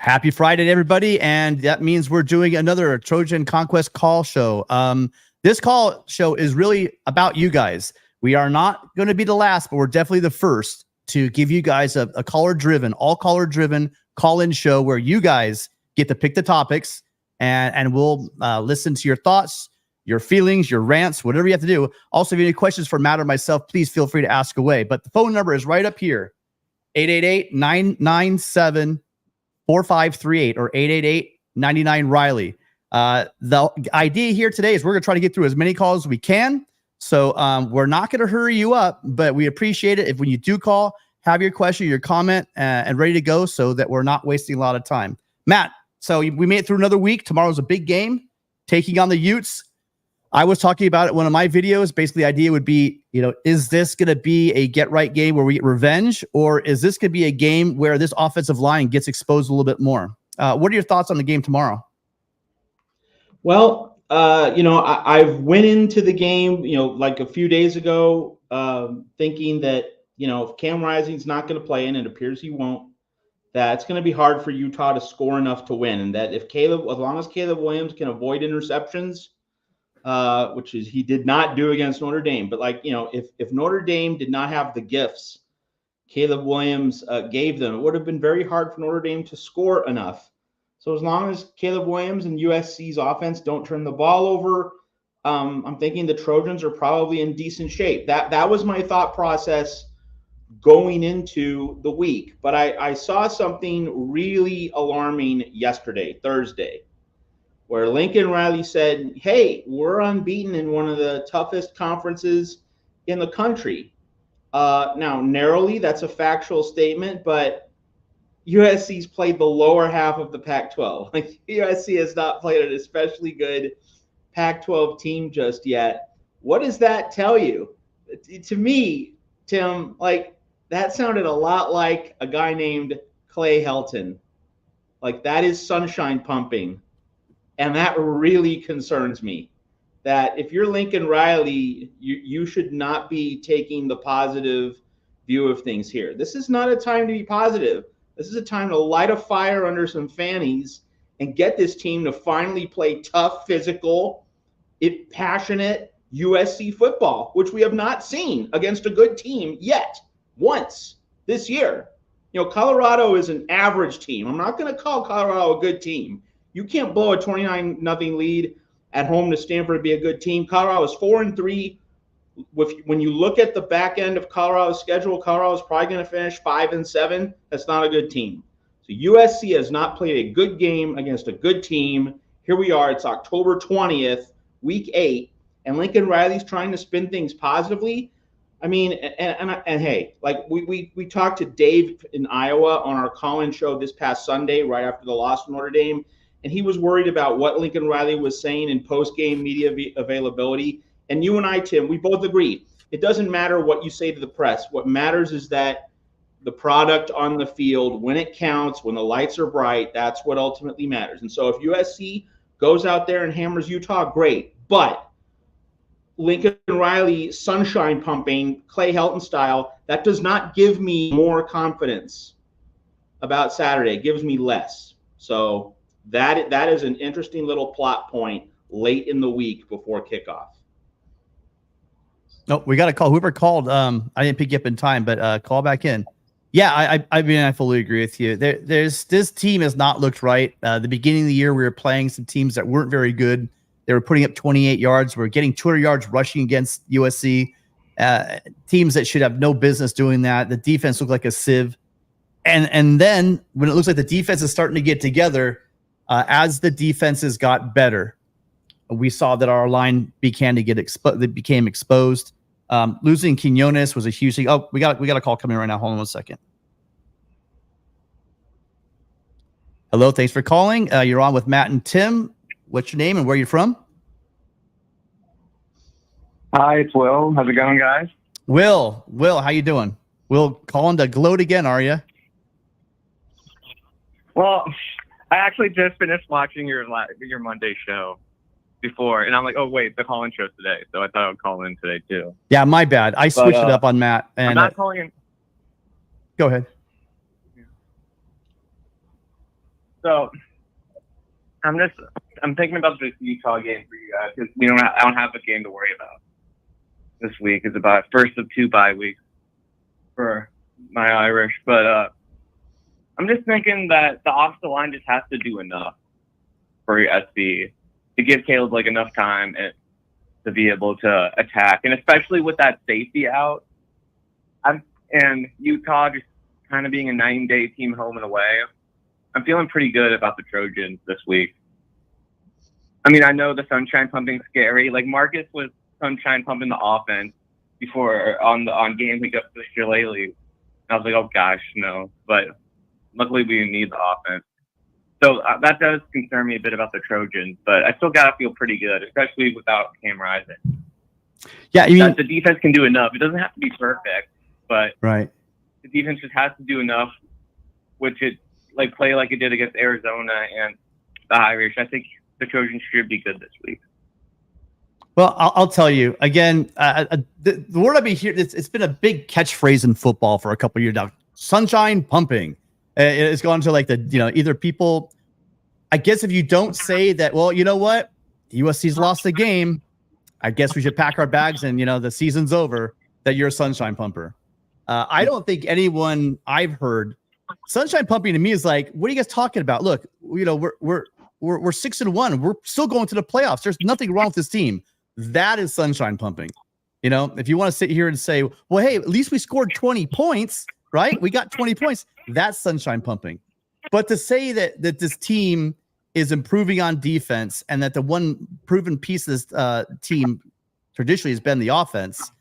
Happy Friday, everybody. And that means we're doing another Trojan Conquest call show. This call show is really about you guys. We are not going to be the last, but we're definitely the first to give you guys a caller-driven, all caller-driven call-in show where you guys get to pick the topics and we'll listen to your thoughts, your feelings, your rants, whatever you have to do. Also, if you have any questions for Matt or myself, please feel free to ask away. But the phone number is right up here, 888-997-4538 or 888-99-RILEY. The idea here today is we're going to try to get through as many calls as we can. So we're not going to hurry you up, but we appreciate it if when you do call, have your question, your comment, and ready to go so that we're not wasting a lot of time. Matt, so we made it through another week. Tomorrow's a big game, taking on the Utes. I was talking about it in one of my videos. Basically, the idea would be, is this going to be a get-right game where we get revenge, or is this going to be a game where this offensive line gets exposed a little bit more? What are your thoughts on the game tomorrow? Well, I went into the game, like a few days ago, thinking that, if Cam Rising's not going to play, and it appears he won't, that it's going to be hard for Utah to score enough to win. And that as long as Caleb Williams can avoid interceptions, which is he did not do against Notre Dame, but if Notre Dame did not have the gifts Caleb Williams gave them, it would have been very hard for Notre Dame to score enough. So as long as Caleb Williams and USC's offense don't turn the ball over, I'm thinking the Trojans are probably in decent shape. That was my thought process going into the week. But I saw something really alarming yesterday, Thursday, where Lincoln Riley said, hey, we're unbeaten in one of the toughest conferences in the country. Now, narrowly, that's a factual statement, but USC's played the lower half of the Pac-12. Like, USC has not played an especially good Pac-12 team just yet. What does that tell you? To me, Tim, that sounded a lot like a guy named Clay Helton. Like, that is sunshine pumping. And that really concerns me, that if you're Lincoln Riley, you should not be taking the positive view of things here. This is not a time to be positive. This is a time to light a fire under some fannies and get this team to finally play tough, physical, passionate USC football, which we have not seen against a good team yet, once this year. Colorado is an average team. I'm not going to call Colorado a good team. You can't blow a 29-0 lead at home to Stanford to be a good team. Colorado is 4-3. When you look at the back end of Colorado's schedule, Colorado's probably going to finish 5-7. That's not a good team. So USC has not played a good game against a good team. Here we are. It's October 20th, week 8, and Lincoln Riley's trying to spin things positively. I mean, and hey, we talked to Dave in Iowa on our call-in show this past Sunday, right after the loss to Notre Dame, and he was worried about what Lincoln Riley was saying in post-game media availability. And you and I, Tim, we both agree. It doesn't matter what you say to the press. What matters is that the product on the field, when it counts, when the lights are bright, that's what ultimately matters. And so if USC goes out there and hammers Utah, great. But Lincoln Riley sunshine pumping, Clay Helton style, that does not give me more confidence about Saturday. It gives me less. So that is an interesting little plot point late in the week before kickoff. No, we got to call. Whoever called, I didn't pick you up in time, but call back in. Yeah, I mean, I fully agree with you. This team has not looked right. The beginning of the year, we were playing some teams that weren't very good. They were putting up 28 yards. We're getting 200 yards rushing against USC. Teams that should have no business doing that. The defense looked like a sieve. And then when it looks like the defense is starting to get together, as the defenses got better, we saw that our line became exposed. Losing Quinones was a huge thing. Oh, we got a call coming right now. Hold on 1 second. Hello, thanks for calling. You're on with Matt and Tim. What's your name and where are you from? Hi, it's Will. How's it going, guys? Will, how you doing? Will, calling to gloat again, are you? Well, I actually just finished watching your Monday show before, and I'm like, oh wait, the call-in show's today, so I thought I would call in today too. Yeah, my bad. I switched it up on Matt. And I'm not calling in. Go ahead. So I'm thinking about this Utah game for you guys because I don't have a game to worry about this week. It's about first of 2 bye weeks for my Irish, but I'm just thinking that the offensive line just has to do enough for your SB to give Caleb like enough time to be able to attack, and especially with that safety out, and Utah just kind of being a 9-day team home and away, I'm feeling pretty good about the Trojans this week. I mean, I know the sunshine pumping's scary. Like Marcus was sunshine pumping the offense before on game week up to Shillelagh. I was like, oh gosh, no. But luckily we need the offense. So that does concern me a bit about the Trojans, but I still gotta feel pretty good, especially without Cam Rising. Yeah, you mean the defense can do enough. It doesn't have to be perfect, but right. The defense just has to do enough, which it play like it did against Arizona and the Irish. I think the Trojans should be good this week. Well, I'll tell you again. The word I've been hearing, it's been a big catchphrase in football for a couple of years now. Sunshine pumping. It's gone to like either people. I guess if you don't say that, well, you know what, USC's lost the game, I guess we should pack our bags and the season's over. That you're a sunshine pumper. I don't think anyone I've heard sunshine pumping to me is like, what are you guys talking about? Look, we're 6-1. We're still going to the playoffs. There's nothing wrong with this team. That is sunshine pumping. If you want to sit here and say, well, hey, at least we scored 20 points, right? We got 20 points. That's sunshine pumping. But to say that this team is improving on defense and that the one proven piece of this team traditionally has been the offense,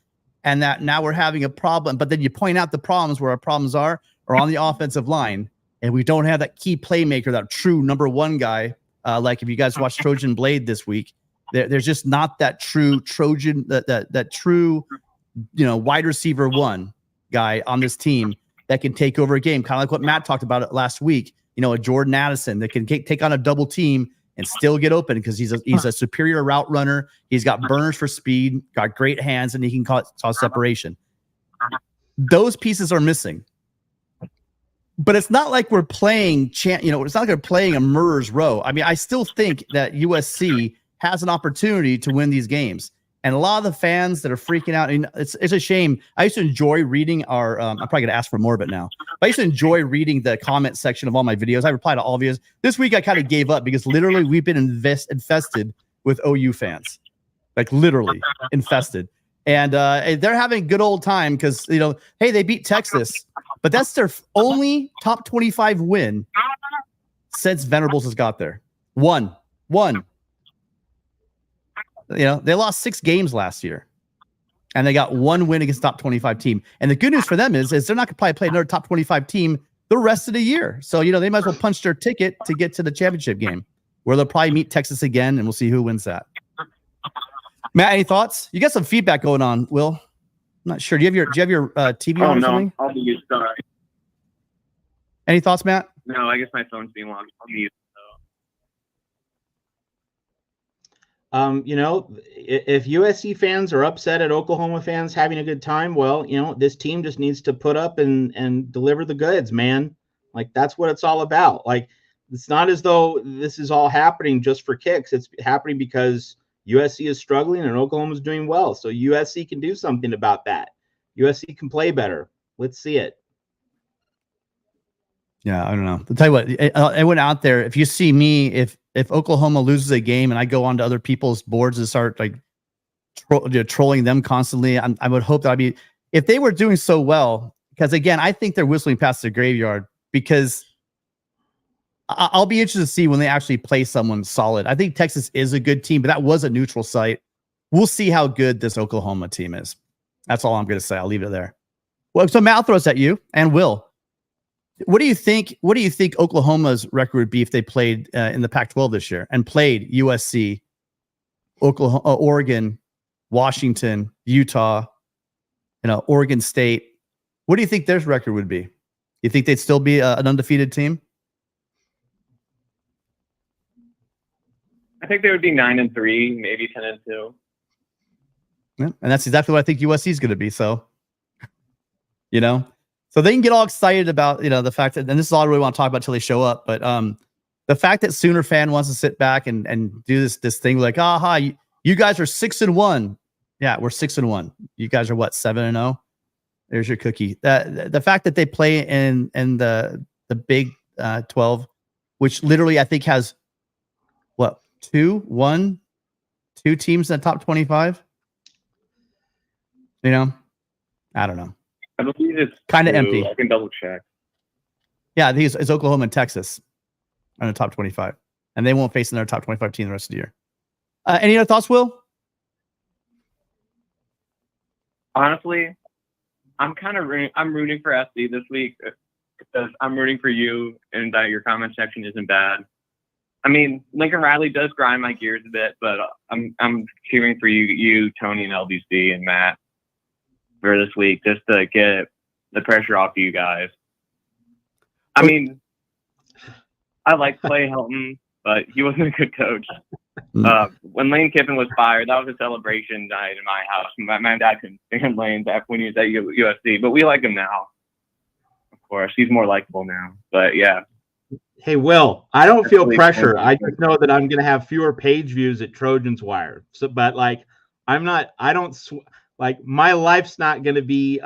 and that now we're having a problem, but then you point out the problems where our problems are on the offensive line, and we don't have that key playmaker, that true number one guy. Like if you guys watch Trojan Blade this week, there's just not that true Trojan, that true, wide receiver one guy on this team that can take over a game, kind of like what Matt talked about it last week. A Jordan Addison that can take on a double team and still get open because he's a superior route runner. He's got burners for speed, got great hands, and he can cause separation. Those pieces are missing. But it's not like we're playing, it's not like we're playing a murderer's row. I mean, I still think that USC has an opportunity to win these games. And a lot of the fans that are freaking out, and it's a shame. I used to enjoy reading our, I'm probably going to ask for more of it now, but I used to enjoy reading the comment section of all my videos. I reply to all videos. This week I kind of gave up because literally we've been infested with OU fans, like literally infested. And they're having a good old time because, hey, they beat Texas, but that's their only top 25 win since Venables has got there. One. They lost 6 games last year, and they got 1 win against top 25 team. And the good news for them is they're not going to probably play another top 25 team the rest of the year. So, they might as well punch their ticket to get to the championship game, where they'll probably meet Texas again, and we'll see who wins that. Matt, any thoughts? You got some feedback going on, Will. I'm not sure. Do you have your TV on or something? I'll be used. Sorry. Any thoughts, Matt? No, I guess my phone's being locked. I'll mute. If USC fans are upset at Oklahoma fans having a good time, well, this team just needs to put up and deliver the goods, man. Like, that's what it's all about. Like, it's not as though this is all happening just for kicks. It's happening because USC is struggling and Oklahoma is doing well. So USC can do something about that. USC can play better. Let's see it. Yeah, I don't know. I'll tell you what, I went out there. If you see me, if Oklahoma loses a game and I go onto other people's boards and start like trolling them constantly, I would hope that if they were doing so well, because again, I think they're whistling past the graveyard, because I'll be interested to see when they actually play someone solid. I think Texas is a good team, but that was a neutral site. We'll see how good this Oklahoma team is. That's all I'm going to say. I'll leave it there. Well, so Matt, I'll throw this at you and Will. What do you think Oklahoma's record would be if they played in the Pac-12 this year and played USC, Oklahoma, Oregon, Washington, Utah, Oregon State? What do you think their record would be? You think they'd still be an undefeated team? I think they would be 9-3, maybe 10-2. Yeah, and that's exactly what I think USC is going to be. So, so they can get all excited about the fact that, and this is all I really want to talk about until they show up. But The fact that Sooner fan wants to sit back and do this thing like, aha, you guys are 6-1. Yeah, we're 6-1. You guys are what, 7-0? There's your cookie. The fact that they play in the Big 12, which literally I think has what, two teams in the top 25. You know, I don't know. I believe it's kind of empty. I can double check. Yeah, I think it's Oklahoma and Texas in the top 25, and they won't face another top 25 team the rest of the year. Any other thoughts, Will? Honestly, I'm rooting for SC this week because I'm rooting for you, and that your comment section isn't bad. I mean, Lincoln Riley does grind my gears a bit, but I'm cheering for you, Tony, and LBC and Matt for this week, just to get the pressure off you guys. I mean, I like Clay Helton, but he wasn't a good coach. When Lane Kiffin was fired, that was a celebration night in my house. My dad couldn't stand Lane back when he was at USC, but we like him now. Of course, he's more likable now. But yeah. Hey, Will, I don't feel pressure. I just know that I'm going to have fewer page views at Trojans Wire. So, but like, my life's not going to be,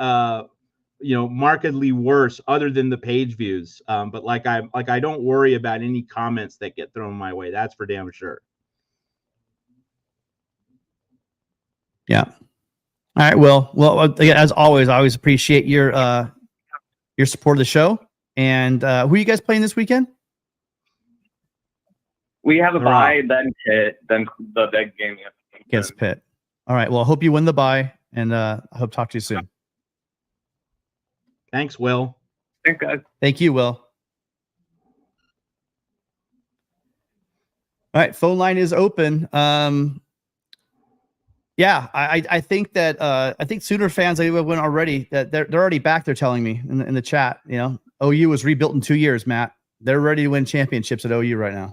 markedly worse other than the page views. But I don't worry about any comments that get thrown my way. That's for damn sure. Yeah. All right. Well, as always, I always appreciate your support of the show. And who are you guys playing this weekend? We have a bye, then Pitt, then the big game against Pitt. All right. Well, I hope you win the bye, and I hope to talk to you soon. Thanks, Will. Thanks, guys. Thank you, Will. All right. Phone line is open. Yeah, I think that I think Sooner fans, they went already, that they're already back. They're telling me in the chat, OU was rebuilt in 2 years, Matt. They're ready to win championships at OU right now.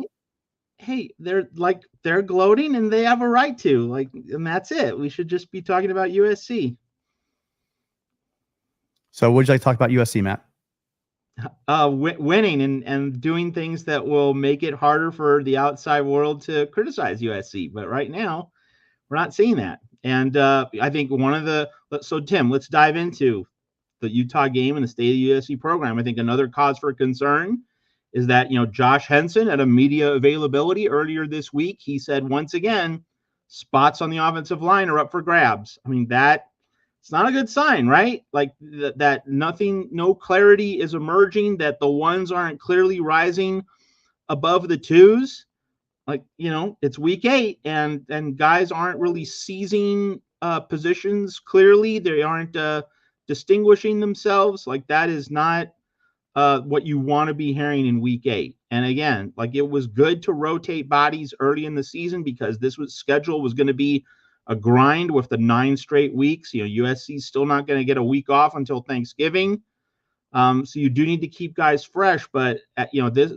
Hey, they're gloating, and they have a right to, and that's it. We should just be talking about USC. So what would you like to talk about USC, Matt? Winning and doing things that will make it harder for the outside world to criticize USC. But right now, we're not seeing that. And I think so Tim, let's dive into the Utah game and the state of the USC program. I think another cause for concern is that, Josh Henson at a media availability earlier this week, he said, once again, spots on the offensive line are up for grabs. I mean, it's not a good sign, right? Like that no clarity is emerging, that the ones aren't clearly rising above the twos. It's week 8 and guys aren't really seizing positions clearly. They aren't distinguishing themselves. That is not what you want to be hearing in week 8. And again, it was good to rotate bodies early in the season because this schedule was going to be a grind with the 9 straight weeks. USC is still not going to get a week off until Thanksgiving. So you do need to keep guys fresh. But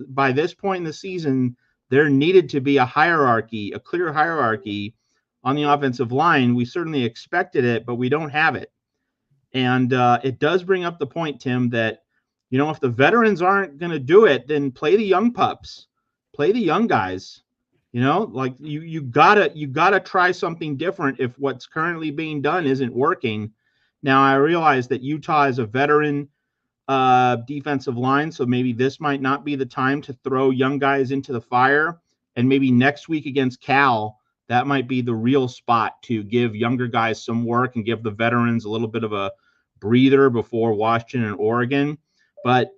by this point in the season, there needed to be a clear hierarchy on the offensive line. We certainly expected it, but we don't have it. And it does bring up the point, Tim, that, if the veterans aren't going to do it, then play the young pups, play the young guys. You gotta try something different if what's currently being done isn't working. Now, I realize that Utah is a veteran defensive line, so maybe this might not be the time to throw young guys into the fire. And maybe next week against Cal, that might be the real spot to give younger guys some work and give the veterans a little bit of a breather before Washington and Oregon. But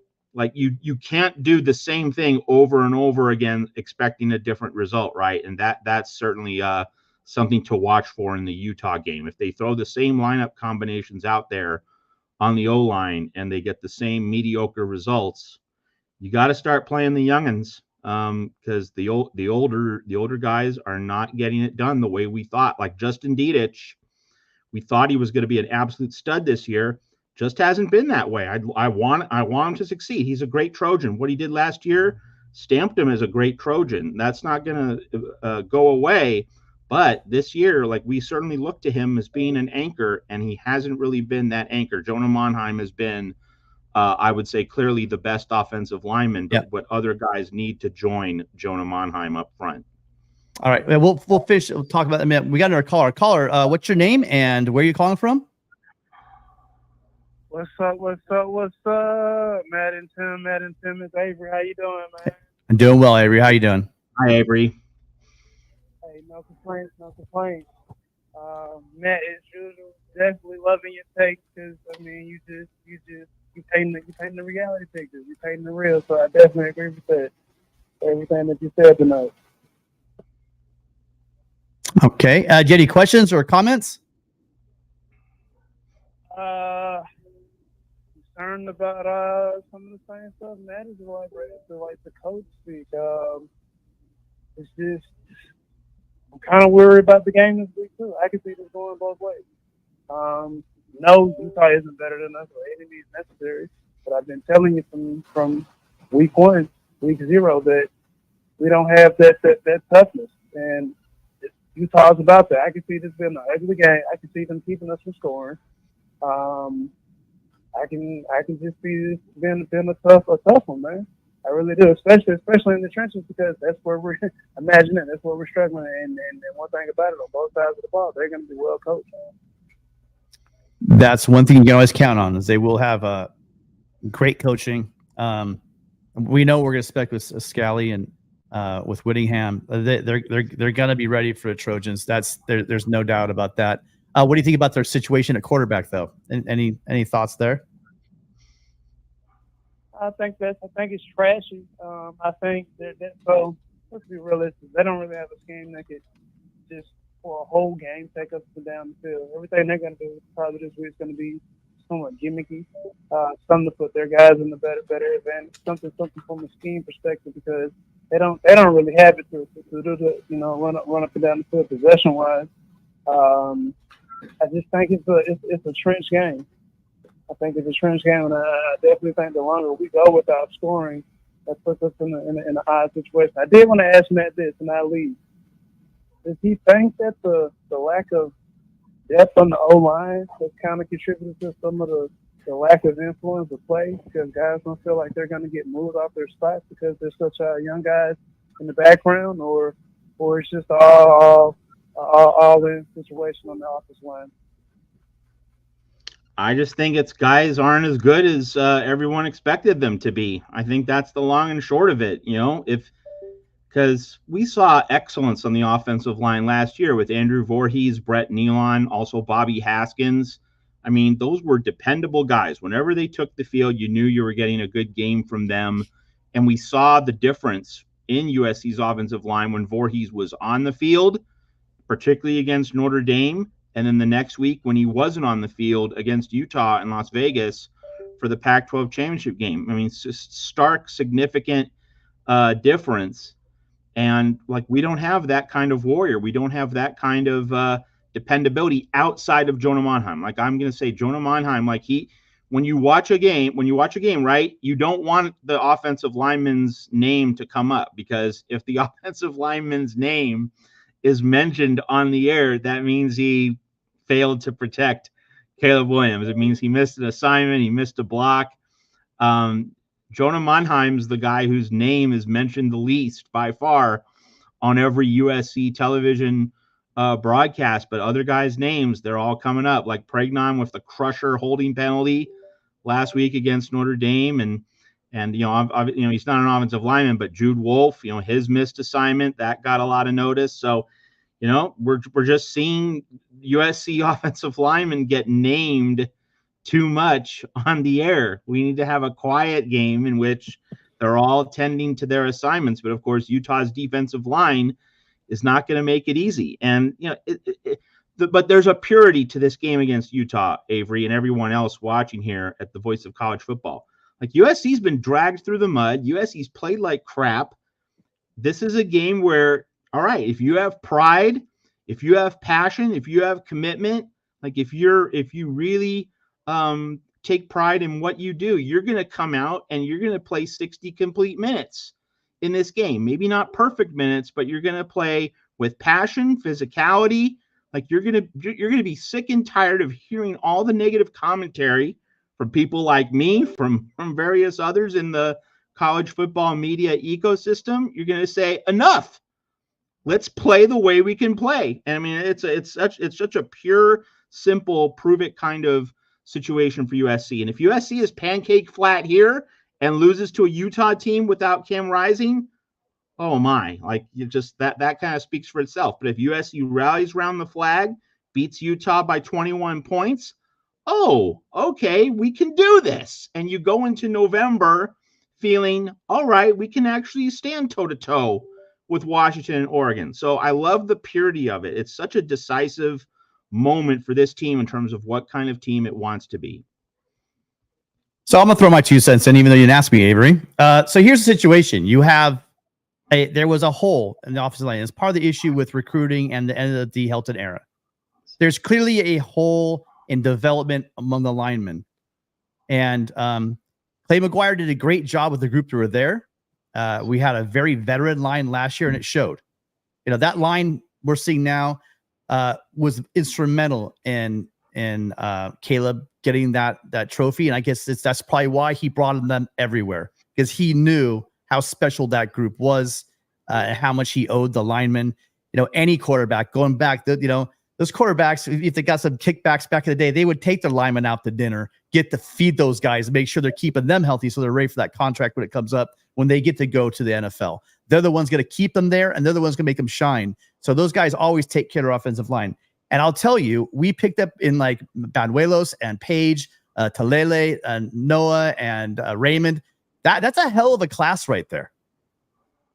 you can't do the same thing over and over again expecting a different result, right? And that's certainly something to watch for in the Utah game. If they throw the same lineup combinations out there on the O-line and they get the same mediocre results, you got to start playing the youngins because the older guys are not getting it done the way we thought. Like Justin Dedich, we thought he was going to be an absolute stud this year. Just hasn't been that way. I want him to succeed. He's a great Trojan. What he did last year stamped him as a great Trojan. That's not going to go away. But this year, we certainly look to him as being an anchor, and he hasn't really been that anchor. Jonah Monheim has been I would say clearly the best offensive lineman, but Yep. what other guys need to join Jonah Monheim up front. All right, we'll finish. We'll talk about that in a minute. We got another caller. Caller, what's your name and where are you calling from? What's up? What's up? What's up? Matt and Tim, it's Avery. How you doing, man? I'm doing well, Avery. How you doing? Hi, Avery. Hey, no complaints, no complaints. Matt, as usual, definitely loving your take because I mean, you painting the reality pictures, you painting the real. So I definitely agree with that. Everything that you said tonight. Okay. Do you have any questions or comments? Concerned about some of the same stuff. Matt is like the coach speak. It's just I'm kind of worried about the game this week too. I can see this going both ways. No, Utah isn't better than us or any means necessary. But I've been telling you from week 1, week 0, that we don't have that toughness, and Utah's about that. I can see this being an ugly game. I can see them keeping us from scoring. I can just see this being a tough one, man. I really do, especially in the trenches because that's where we're imagining that's where we're struggling. And one thing about it, on both sides of the ball, they're going to be well coached. That's one thing you can always count on is they will have great coaching. We know we're going to expect with Scally and with Whittingham. They're going to be ready for the Trojans. There's no doubt about that. What do you think about their situation at quarterback, though? Any thoughts there? I think it's trashy. I think so. Let's be realistic. They don't really have a scheme that could just for a whole game take us down the field. Everything they're going to do probably this week is going to be somewhat gimmicky. Something to put their guys in the better advantage. Something from a scheme perspective because they don't really have it to do run up and down the field possession wise. I just think it's a trench game. I think it's a trench game, and I definitely think the longer we go without scoring, that puts us in an odd situation. I did want to ask Matt this, and I leave. Does he think that the lack of depth on the O-line has kind of contributed to some of the lack of influence of play because guys don't feel like they're going to get moved off their spots because they're such young guys in the background, or it's just all in situation on the offensive line? I just think it's guys aren't as good as everyone expected them to be. I think that's the long and short of it. Because we saw excellence on the offensive line last year with Andrew Voorhees, Brett Nealon, also Bobby Haskins. I mean, those were dependable guys. Whenever they took the field, you knew you were getting a good game from them. And we saw the difference in USC's offensive line when Voorhees was on the field, particularly against Notre Dame. And then the next week when he wasn't on the field against Utah in Las Vegas for the Pac-12 championship game. I mean, it's just stark, significant difference. And we don't have that kind of warrior. We don't have that kind of dependability outside of Jonah Monheim. I'm going to say Jonah Monheim, when you watch a game, right, you don't want the offensive lineman's name to come up because if the offensive lineman's name is mentioned on the air, that means he failed to protect Caleb Williams. It means he missed an assignment. He missed a block. Jonah Monheim's the guy whose name is mentioned the least by far on every USC television broadcast, but other guys' names, they're all coming up, like Pregnon with the crusher holding penalty last week against Notre Dame. And he's not an offensive lineman, but Jude Wolfe, his missed assignment, that got a lot of notice. So, we're just seeing USC offensive linemen get named too much on the air. We need to have a quiet game in which they're all tending to their assignments. But of course, Utah's defensive line is not going to make it easy. And, but there's a purity to this game against Utah, Avery, and everyone else watching here at the Voice of College Football. USC's been dragged through the mud. USC's played like crap. This is a game where, all right, if you have pride, if you have passion, if you have commitment, if you really take pride in what you do, you're going to come out and you're going to play 60 complete minutes in this game. Maybe not perfect minutes, but you're going to play with passion, physicality. You're going to be sick and tired of hearing all the negative commentary from people like me, from various others in the college football media ecosystem, you're going to say enough. Let's play the way we can play. And I mean, it's such a pure, simple, prove it kind of situation for USC. And if USC is pancake flat here and loses to a Utah team without Cam Rising, oh my, like you just that kind of speaks for itself. But if USC rallies around the flag, beats Utah by 21 points, oh, okay, we can do this. And you go into November feeling, all right, we can actually stand toe-to-toe with Washington and Oregon. So I love the purity of it. It's such a decisive moment for this team in terms of what kind of team it wants to be. So I'm going to throw my 2 cents in, even though you didn't ask me, Avery. So here's the situation. You have there was a hole in the offensive line. It's part of the issue with recruiting and the end of the Helton era. There's clearly a hole in development among the linemen. And Clay McGuire did a great job with the group that were there. We had a very veteran line last year, and it showed. You know, that line we're seeing now was instrumental in Caleb getting that trophy. And I guess that's probably why he brought them everywhere, because he knew how special that group was, and how much he owed the linemen. You know, any quarterback going back, those quarterbacks, if they got some kickbacks back in the day, they would take their linemen out to dinner, get to feed those guys, and make sure they're keeping them healthy so they're ready for that contract when it comes up, when they get to go to the NFL. They're the ones going to keep them there, and they're the ones going to make them shine. So those guys always take care of their offensive line. And I'll tell you, we picked up in like Banuelos and Page, Talele, and Noah, and Raymond. That's a hell of a class right there.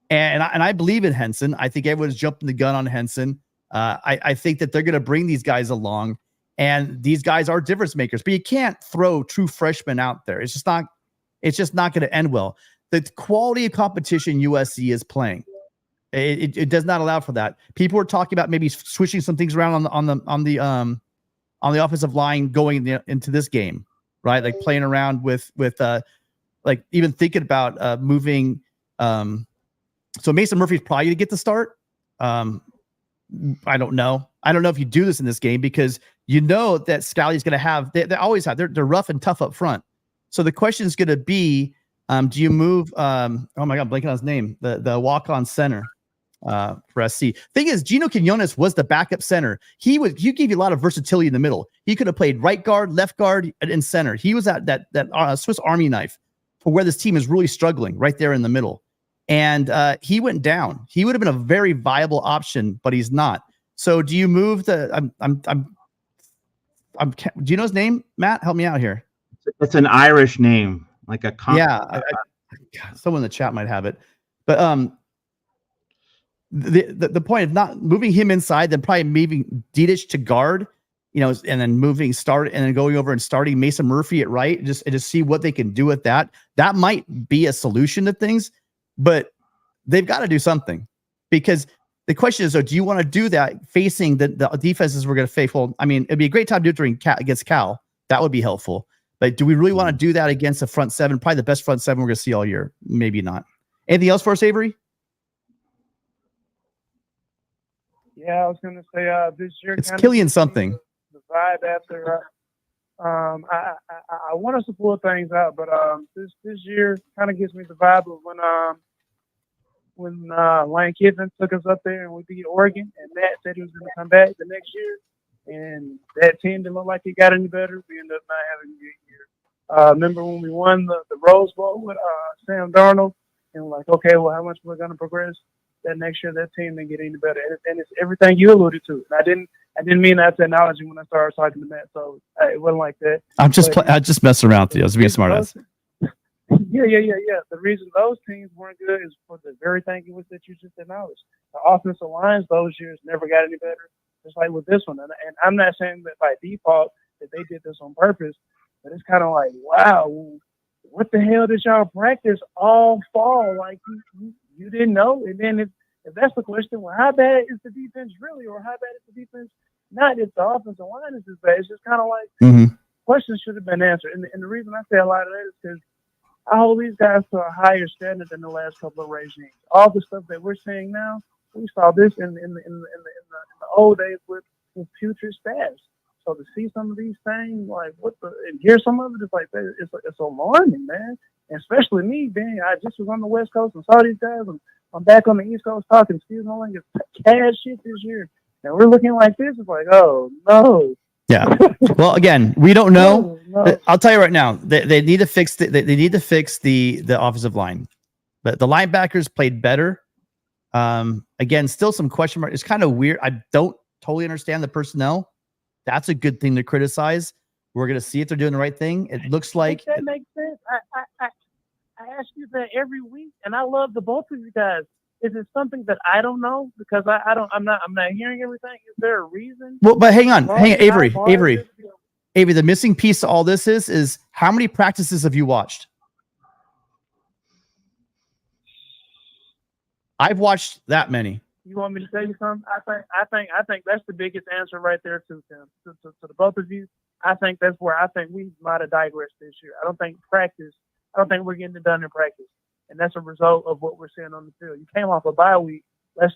And I believe in Henson. I think everyone's jumping the gun on Henson. I think that they're going to bring these guys along, and these guys are difference makers. But you can't throw true freshmen out there. It's just not going to end well. The quality of competition USC is playing, it does not allow for that. People are talking about maybe switching some things around on the offensive line going into this game, right? Like playing around with like even thinking about moving. So Mason Murphy's probably going to get the start. I don't know. I don't know if you do this in this game, because you know that Scally's going to have. They always have. They're rough and tough up front. So the question is going to be, do you move? Oh my God, I'm blanking on his name. The walk-on center for SC. Thing is, Gino Quinones was the backup center. He gave you a lot of versatility in the middle. He could have played right guard, left guard, and center. He was that Swiss Army knife for where this team is really struggling, right there in the middle. And he went down. He would have been a very viable option, but he's not. So do you move the? Do you know his name, Matt? Help me out here. It's an Irish name, like a someone in the chat might have it. But the point of not moving him inside, then probably moving Dietich to guard, and then going over and starting Mason Murphy at right, and just see what they can do with that. That might be a solution to things. But they've got to do something, because the question is, do you want to do that facing the defenses we're going to face? Well, I mean, it'd be a great time to do it against Cal. That would be helpful. But do we really want to do that against a front seven? Probably the best front seven we're going to see all year. Maybe not. Anything else for us, Avery? Yeah, I was going to say this year. It's Killian something. The vibe after. I want us to pull things out, but this year kind of gives me the vibe of when Lane Kiffin took us up there and we beat Oregon, and Matt said he was going to come back the next year, and that team didn't look like it got any better. We ended up not having a good year. Remember when we won the Rose Bowl with Sam Darnold, and we're like, okay, well, how much we're going to progress? That next year, that team didn't get any better, and it's everything you alluded to. And I didn't mean that to analogy when I started talking to Matt, so it wasn't like that. I just messing around with you. I was being smart ass. Yeah. The reason those teams weren't good is for the very thing that you just acknowledged. The offensive lines those years never got any better, just like with this one. And I'm not saying that by default that they did this on purpose, but it's kind of like, wow, what the hell did y'all practice all fall? Like you didn't know? And then if that's the question, well, how bad is the defense really, or how bad is the defense not? If the offensive line is as bad, it's just kind of like questions should have been answered. And the reason I say a lot of that is because I hold these guys to a higher standard than the last couple of regimes. All the stuff that we're seeing now, we saw this in the old days with future staffs. So to see some of these things, like and hear some of it, it's like it's alarming, man. And especially me, being I just was on the West Coast and saw these guys, and I'm back on the East Coast talking. Steve Nolan gets cash shit this year, and we're looking like this. It's like, oh no. Yeah. Well, again, we don't know. No. I'll tell you right now, they need to fix they need to fix the offensive line, but the linebackers played better. Again, still some question mark. It's kind of weird. I don't totally understand the personnel. That's a good thing to criticize. We're going to see if they're doing the right thing. It looks like that makes sense. I ask you that every week, and I love the both of you guys. Is it something that I don't know because I'm not hearing everything? Is there a reason? Well, but hang on, Avery. The missing piece to all this is how many practices have you watched? I've watched that many. You want me to tell you something? I think that's the biggest answer right there too, Tim. To the both of you, I think that's where I think we might have digressed this year. I don't think we're getting it done in practice, and that's a result of what we're seeing on the field. You came off a bye week. Let's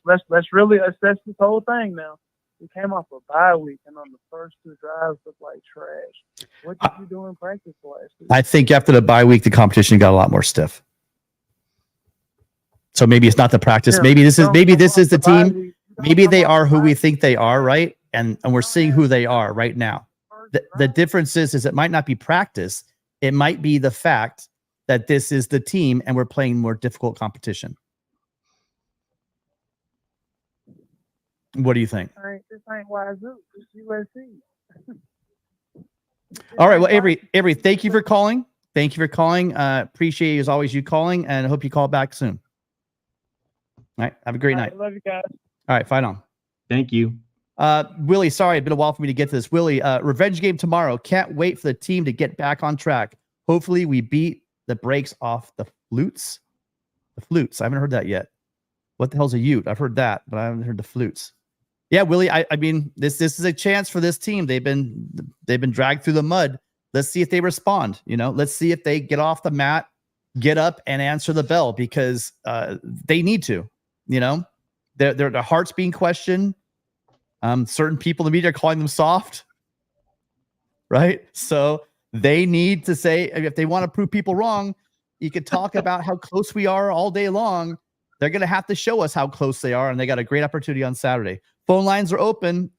really assess this whole thing now. We came off a bye week, and on the first two drives looked like trash. What did you do in practice last week? I think after the bye week, the competition got a lot more stiff. So maybe it's not the practice. Maybe this is the team. Maybe they are who we think they are, right? And we're seeing who they are right now. The difference is it might not be practice. It might be the fact that this is the team and we're playing more difficult competition. What do you think? This ain't Wazoo. This is USC. All right. Well, Avery, thank you for calling. Appreciate you as always you calling, and I hope you call back soon. All right. Have a great night. Love you guys. All right. Fight on. Thank you. Willie, sorry, it's been a while for me to get to this. Willie, revenge game tomorrow. Can't wait for the team to get back on track. Hopefully we beat the brakes off the flutes. The flutes. I haven't heard that yet. What the hell's a Ute? I've heard that, but I haven't heard the flutes. Yeah, Willie, I mean, this is a chance for this team. They've been dragged through the mud. Let's see if they respond. Let's see if they get off the mat, get up and answer the bell, because they need to. Their heart's being questioned. Certain people in the media are calling them soft, right? So they need to say, if they want to prove people wrong, you could talk about how close we are all day long. They're going to have to show us how close they are, and they got a great opportunity on Saturday. Phone lines are open.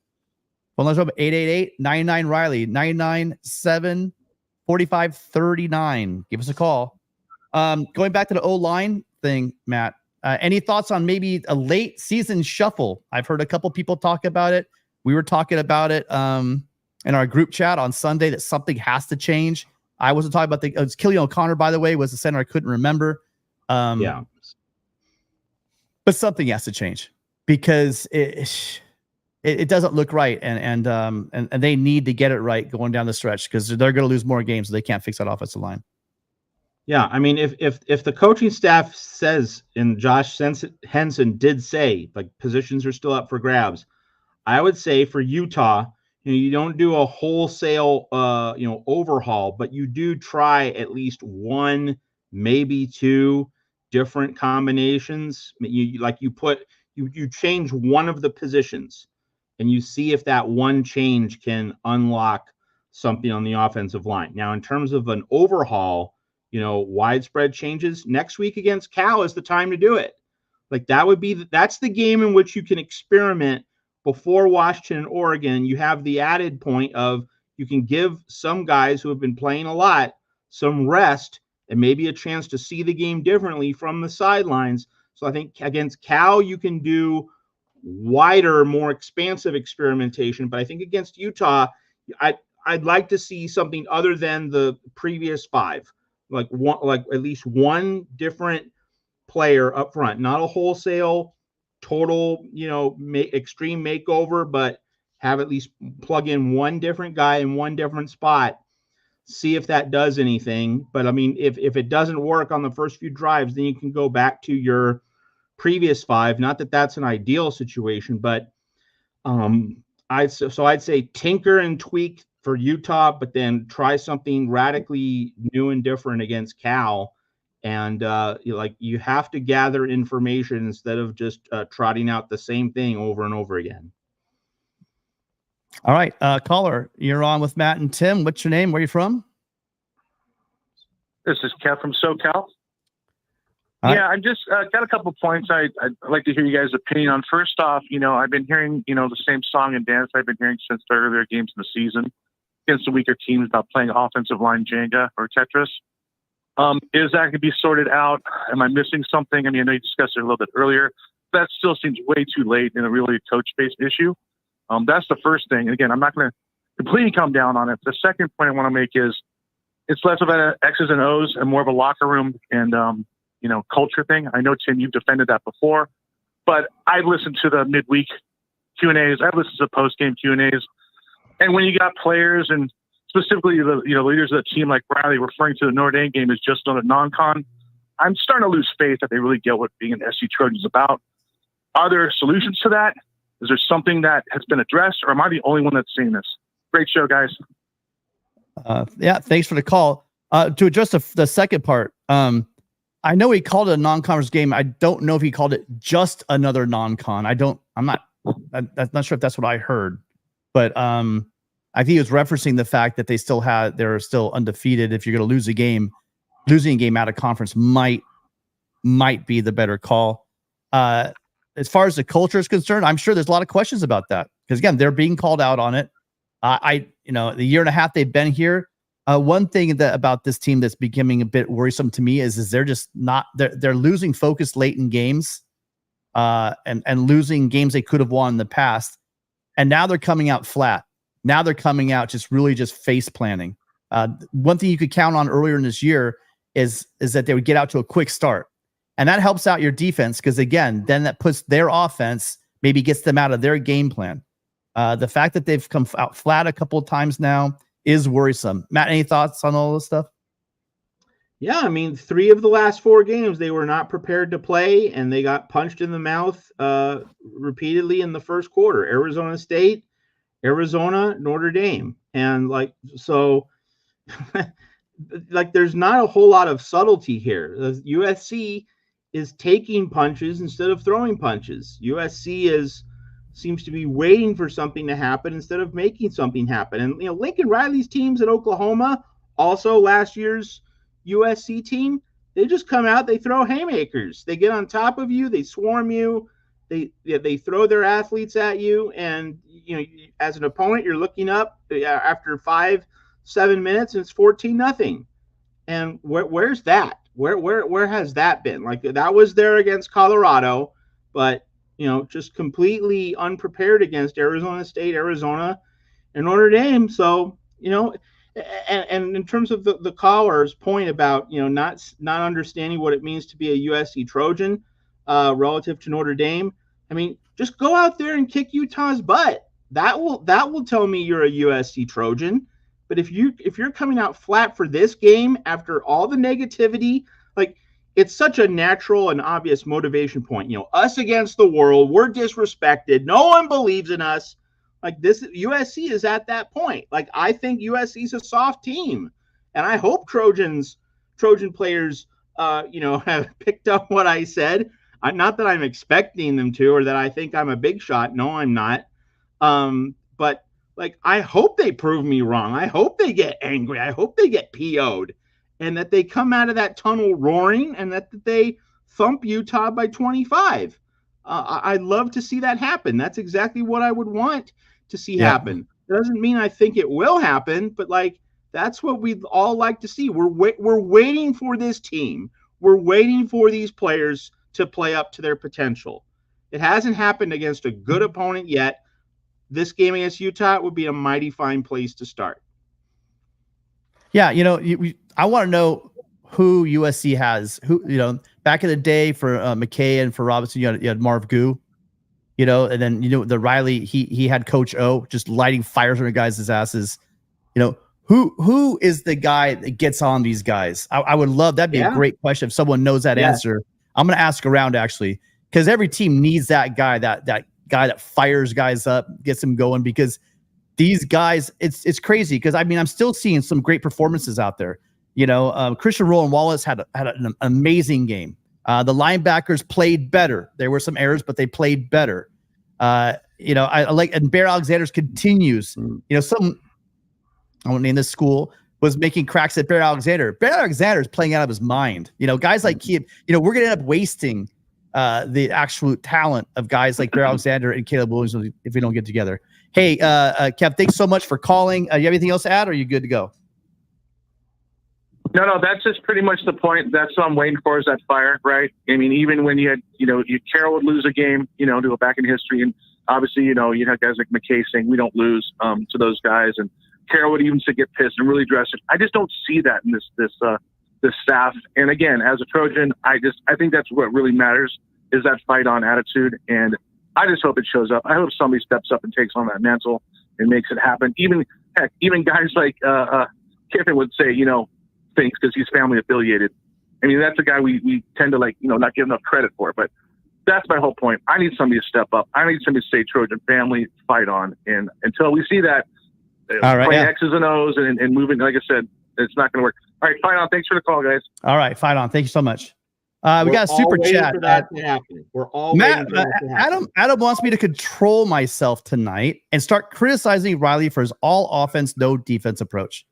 888-99-Riley, 997-4539. Give us a call. Going back to the O-line thing, Matt, any thoughts on maybe a late season shuffle? I've heard a couple people talk about it. We were talking about it in our group chat on Sunday that something has to change. I wasn't talking about it was Killian O'Connor, by the way, was the center I couldn't remember. Yeah. But something has to change because it doesn't look right, and they need to get it right going down the stretch, because they're going to lose more games if they can't fix that offensive line. Yeah, I mean, if the coaching staff says, and Josh Henson did say, like, positions are still up for grabs, I would say for Utah, you don't do a wholesale overhaul, but you do try at least one, maybe two different combinations. You change one of the positions, and you see if that one change can unlock something on the offensive line. Now, in terms of an overhaul, widespread changes next week against Cal is the time to do it. Like, that's the game in which you can experiment before Washington and Oregon. You have the added point of you can give some guys who have been playing a lot some rest and maybe a chance to see the game differently from the sidelines. So I think against Cal, you can do wider, more expansive experimentation. But I think against Utah, I'd like to see something other than the previous five, like at least one different player up front, not a wholesale, total, extreme makeover, but have at least plug in one different guy in one different spot. See if that does anything. But I mean, if it doesn't work on the first few drives, then you can go back to your previous five. Not that that's an ideal situation, but I'd say tinker and tweak for Utah, but then try something radically new and different against Cal. And you have to gather information instead of just trotting out the same thing over and over again. All right, caller, you're on with Matt and Tim. What's your name? Where are you from? This is Kev from SoCal. All Yeah, I just got a couple points I'd like to hear you guys' opinion on. First off, I've been hearing, the same song and dance I've been hearing since the earlier games in the season against the weaker teams about playing offensive line Jenga or Tetris. Is that going to be sorted out? Am I missing something? I mean, I know you discussed it a little bit earlier. That still seems way too late in a really coach-based issue. That's the first thing. And again, I'm not going to completely come down on it. The second point I want to make is it's less of an X's and O's and more of a locker room and, culture thing. I know, Tim, you've defended that before, but I've listened to the midweek Q&As. I've listened to the post-game Q&As. And when you got players and specifically the leaders of the team like Riley referring to the Notre Dame game as just another non-con, I'm starting to lose faith that they really get what being an SC Trojan is about. Are there solutions to that? Is there something that has been addressed, or am I the only one that's seeing this? Great show, guys. Yeah, thanks for the call. To address the second part, I know he called it a non-conference game. I don't know if he called it just another non-con. I'm not sure if that's what I heard, but I think he was referencing the fact that they're still undefeated. If you're going to lose a game, losing a game out of conference might be the better call. As far as the culture is concerned, I'm sure there's a lot of questions about that because again, they're being called out on it. The year and a half they've been here. One thing about this team that's becoming a bit worrisome to me is they're just not they're losing focus late in games, and losing games they could have won in the past, and now they're coming out flat. Now they're coming out just face planting. One thing you could count on earlier in this year is that they would get out to a quick start, and that helps out your defense because again, then that puts their offense maybe gets them out of their game plan. The fact that they've come out flat a couple of times now is worrisome. Matt, any thoughts on all this stuff? Yeah, I mean, 3 of the last 4 games, they were not prepared to play, and they got punched in the mouth repeatedly in the first quarter. Arizona State, Arizona, Notre Dame. And there's not a whole lot of subtlety here. The USC is taking punches instead of throwing punches. USC seems to be waiting for something to happen instead of making something happen. And Lincoln Riley's teams at Oklahoma, also last year's USC team, they just come out, they throw haymakers. They get on top of you, they swarm you, they throw their athletes at you, and as an opponent, you're looking up after 5-7 minutes and it's 14-0. And where's that? Where has that been? Like that was there against Colorado, but just completely unprepared against Arizona State, Arizona, and Notre Dame. So, and in terms of the caller's point about, not understanding what it means to be a USC Trojan relative to Notre Dame, I mean, just go out there and kick Utah's butt. That will tell me you're a USC Trojan. But if you're coming out flat for this game after all the negativity, it's such a natural and obvious motivation point. Us against the world, we're disrespected. No one believes in us. This USC is at that point. I think USC is a soft team, and I hope Trojan players, have picked up what I said. Not that I'm expecting them to, or that I think I'm a big shot. No, I'm not. But I hope they prove me wrong. I hope they get angry. I hope they get PO'd. And that they come out of that tunnel roaring, and that they thump Utah by 25. I'd love to see that happen. That's exactly what I would want to see happen. It doesn't mean I think it will happen, but that's what we'd all like to see. We're waiting for this team. We're waiting for these players to play up to their potential. It hasn't happened against a good opponent yet. This game against Utah would be a mighty fine place to start. Yeah, I want to know who USC has. Who back in the day for McKay and for Robinson, you had Marv Gu, and then the Riley he had Coach O just lighting fires under guys' asses. Who is the guy that gets on these guys? I would love that'd be a great question if someone knows that answer. I'm going to ask around actually because every team needs that guy that guy that fires guys up, gets them going because. These guys, it's crazy because I'm still seeing some great performances out there. Christian Roland Wallace had an amazing game. The linebackers played better. There were some errors, but they played better. I like, and Bear Alexander's continues. I won't name this school, was making cracks at Bear Alexander. Bear Alexander is playing out of his mind. Guys like him, we're going to end up wasting the actual talent of guys like Bear Alexander and Caleb Williams if we don't get together. Hey, Kev, thanks so much for calling. You have anything else to add, or are you good to go? No, that's just pretty much the point. That's what I'm waiting for, is that fire, right? I mean, even when you had, Carroll would lose a game, to go back in history, and obviously, you had guys like McKay saying we don't lose to those guys, and Carroll would even get pissed and really dress it. I just don't see that in this staff. And again, as a Trojan, I think that's what really matters, is that fight on attitude. And I just hope it shows up. I hope somebody steps up and takes on that mantle and makes it happen. Even guys like Kiffin would say, things, because he's family affiliated. I mean, that's a guy we tend to not give enough credit for. But that's my whole point. I need somebody to step up. I need somebody to say Trojan family, fight on. And until we see that, playing X's and O's and moving, like I said, it's not going to work. All right, fight on. Thanks for the call, guys. All right, fight on. Thank you so much. We got a super chat. We're all Matt, Adam wants me to control myself tonight and start criticizing Riley for his all offense, no defense approach.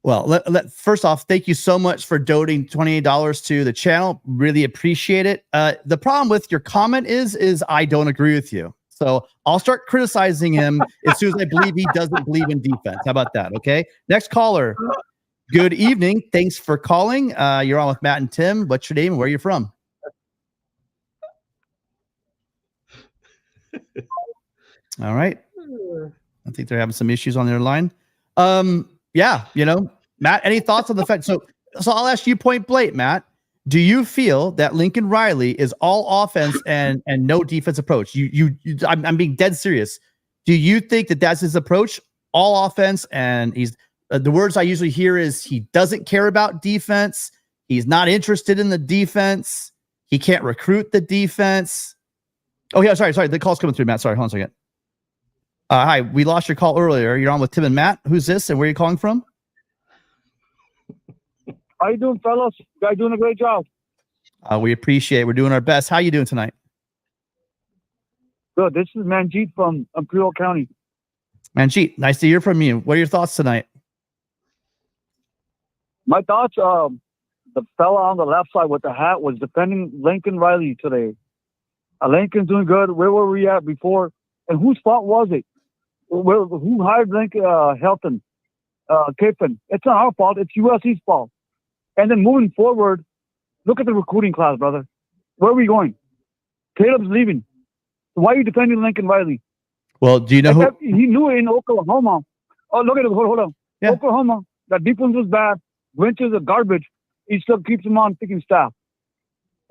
Well, first off, thank you so much for donating $28 to the channel. Really appreciate it. The problem with your comment is I don't agree with you. So I'll start criticizing him as soon as I believe he doesn't believe in defense. How about that? Okay. Next caller. Good evening. Thanks for calling. You're on with Matt and Tim. What's your name and where are you from? All right. I think they're having some issues on their line. Yeah, Matt, any thoughts on the fact? So I'll ask you point blank, Matt. Do you feel that Lincoln Riley is all offense and no defense approach? I'm being dead serious. Do you think that that's his approach? All offense, and he's the words I usually hear is he doesn't care about defense. He's not interested in the defense. He can't recruit the defense. Oh yeah, sorry. The call's coming through, Matt. Sorry, hold on a second. Hi, we lost your call earlier. You're on with Tim and Matt. Who's this, and where are you calling from? How you doing, fellas? You guys doing a great job. We appreciate it. We're doing our best. How you doing tonight? Good. This is Manjeet from Imperial County. Manjeet, nice to hear from you. What are your thoughts tonight? My thoughts, the fella on the left side with the hat was defending Lincoln Riley today. Lincoln's doing good. Where were we at before? And whose fault was it? Who hired Lincoln, Helton, Kiffin? It's not our fault. It's USC's fault. And then moving forward, look at the recruiting class, brother. Where are we going? Caleb's leaving. Why are you defending Lincoln Riley? Well, do you know who? He knew in Oklahoma. Oh, look at it. Hold on. Yeah. Oklahoma, that defense was bad. Winters are garbage. He still keeps him on picking staff.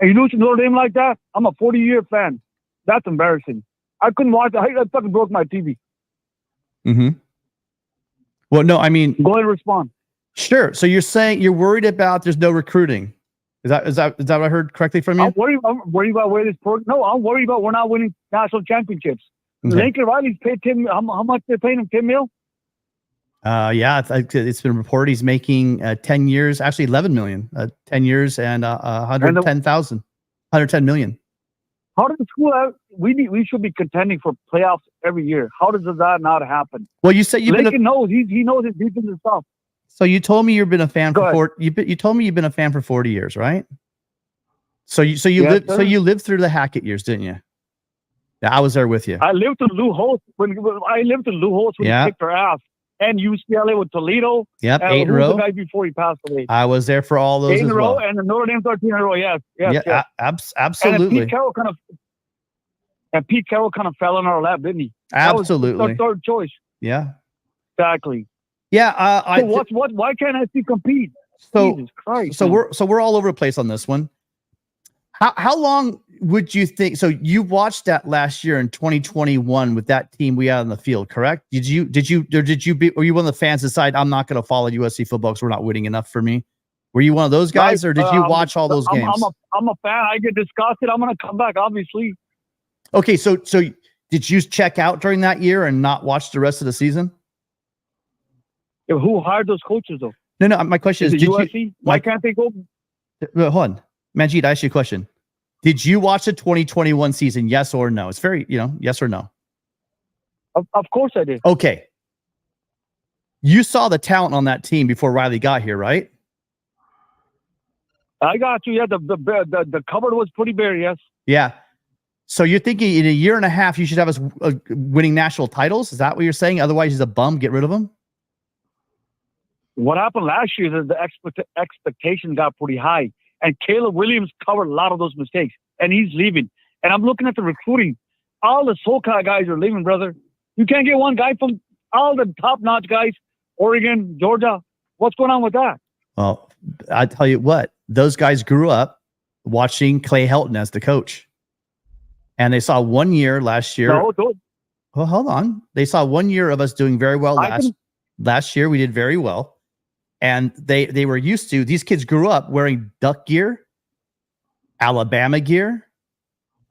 And you lose to Notre Dame like that? I'm a 40-year fan. That's embarrassing. I couldn't watch it. I fucking broke my TV. Mm-hmm. Well, no, I mean, go ahead and respond. Sure. So you're saying you're worried about there's no recruiting. Is that what I heard correctly from you? I'm worried about where this program. No, I'm worried about we're not winning national championships. Okay. Lincoln Riley's paid $10 million. How much they're paying him? $10 million? Yeah, it's been reported he's making 10 years, actually 11 million, 10 years and 110 million. How does the school have, we should be contending for playoffs every year. How does that not happen? Well, you said Lincoln knows he knows his defense and stuff. So you told me you've been a fan for you told me you've been a fan for 40 years, right? So you lived through the Hackett years, didn't you? Yeah, I was there with you. I lived through Lou Holtz when he kicked our ass. And UCLA with Toledo. Yep, 8 in a row. The guy before he passed away. I was there for all those 8 in a row, well. and the Notre Dame 13 in a row. Yes. Absolutely. And Pete Carroll kind of fell in our lap, didn't he? Absolutely. That was our third choice. Yeah. Exactly. Yeah. Why can't SC compete? So, Jesus Christ. So we're all over the place on this one. How long would you think? So you watched that last year in 2021 with that team we had on the field, correct? Were you one of the fans decide I'm not going to follow USC football because we're not winning enough for me? Were you one of those guys, or did you watch all those games? I'm a fan. I get disgusted. I'm going to come back, obviously. Okay, so did you check out during that year and not watch the rest of the season? Yeah, who hired those coaches, though? No. My question is USC? Why can't they go? Hold on. Manjeet, I asked you a question. Did you watch the 2021 season? Yes or no? It's very, yes or no. Of course I did. Okay. You saw the talent on that team before Riley got here, right? I got you. Yeah, the cupboard was pretty bare. Yes. Yeah. So you're thinking in a year and a half you should have us winning national titles? Is that what you're saying? Otherwise, he's a bum. Get rid of him. What happened last year is the expectation got pretty high, and Caleb Williams covered a lot of those mistakes, and he's leaving. And I'm looking at the recruiting. All the SoCal guys are leaving, brother. You can't get one guy from all the top-notch guys, Oregon, Georgia. What's going on with that? Well, I tell you what, those guys grew up watching Clay Helton as the coach. And they saw 1 year last year. Well, hold on. They saw 1 year of us doing very well last year. We did very well. And they were used to, these kids grew up wearing Duck gear, Alabama gear,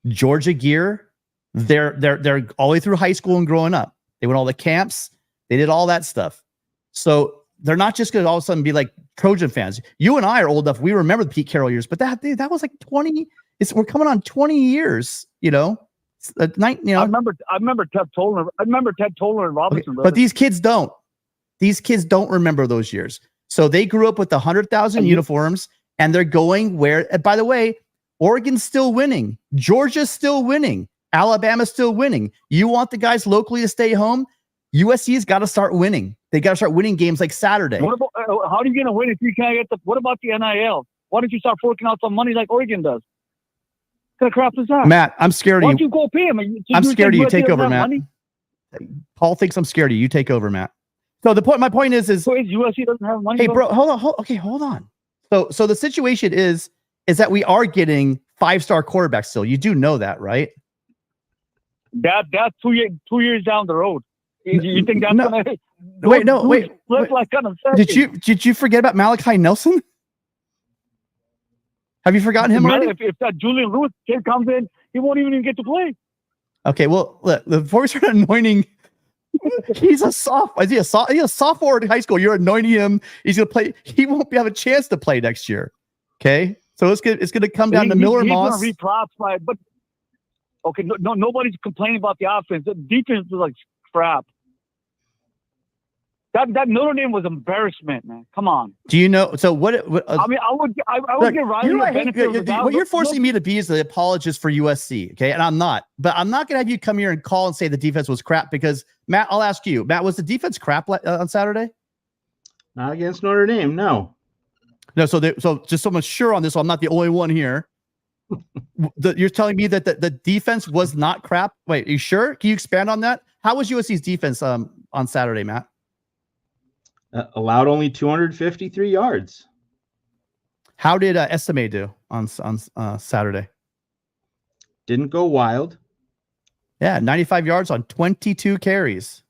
Georgia gear. They're all the way through high school and growing up. They went all the camps. They did all that stuff. So they're not just going to all of a sudden be like Trojan fans. You and I are old enough. We remember the Pete Carroll years, but that was like 20. We're coming on 20 years. I remember Ted Toler. I remember Ted Toler and Robinson. Okay, but these kids don't. These kids don't remember those years. So they grew up with 100,000 uniforms, and they're going where. By the way, Oregon's still winning. Georgia's still winning. Alabama's still winning. You want the guys locally to stay home? USC's got to start winning. They got to start winning games like Saturday. What about, how are you going to win if you can't get the? What about the NIL? Why don't you start forking out some money like Oregon does? What kind of crap is that? Matt, I'm scared Why of you. Why don't you go pay him? I'm scared of you. Take over, Matt. Money? Paul thinks I'm scared of you. You take over, Matt. So my point is so USC doesn't have money. Hey, bro, hold on. So the situation is that we are getting 5-star quarterbacks still. You do know that, right? That's 2 years down the road. You think that's gonna wait. Like kind of did you forget about Malachi Nelson? Have you forgotten him already? If that Julian Lewis kid comes in, he won't even get to play. Okay, well, look, before we start anointing, he's a sophomore. Is he a sophomore in high school? You're anointing him. He's gonna play. He won't have a chance to play next year. Okay, so it's gonna come down to Miller Moss. He's gonna reprop, but okay, nobody's complaining about the offense. The defense was like crap. That Notre Dame was embarrassment, man. Come on. Do you know? So what? I mean, I would give Riley a benefit of the doubt. What you're forcing me to be is the apologist for USC, okay? And I'm not. But I'm not gonna have you come here and call and say the defense was crap because Matt, I'll ask you, Matt, was the defense crap on Saturday? Not against Notre Dame, no. No. So just so much sure on this, so I'm not the only one here. You're telling me that the defense was not crap. Wait, are you sure? Can you expand on that? How was USC's defense on Saturday, Matt? Allowed only 253 yards. How did Estime do on Saturday? Didn't go wild. Yeah, 95 yards on 22 carries.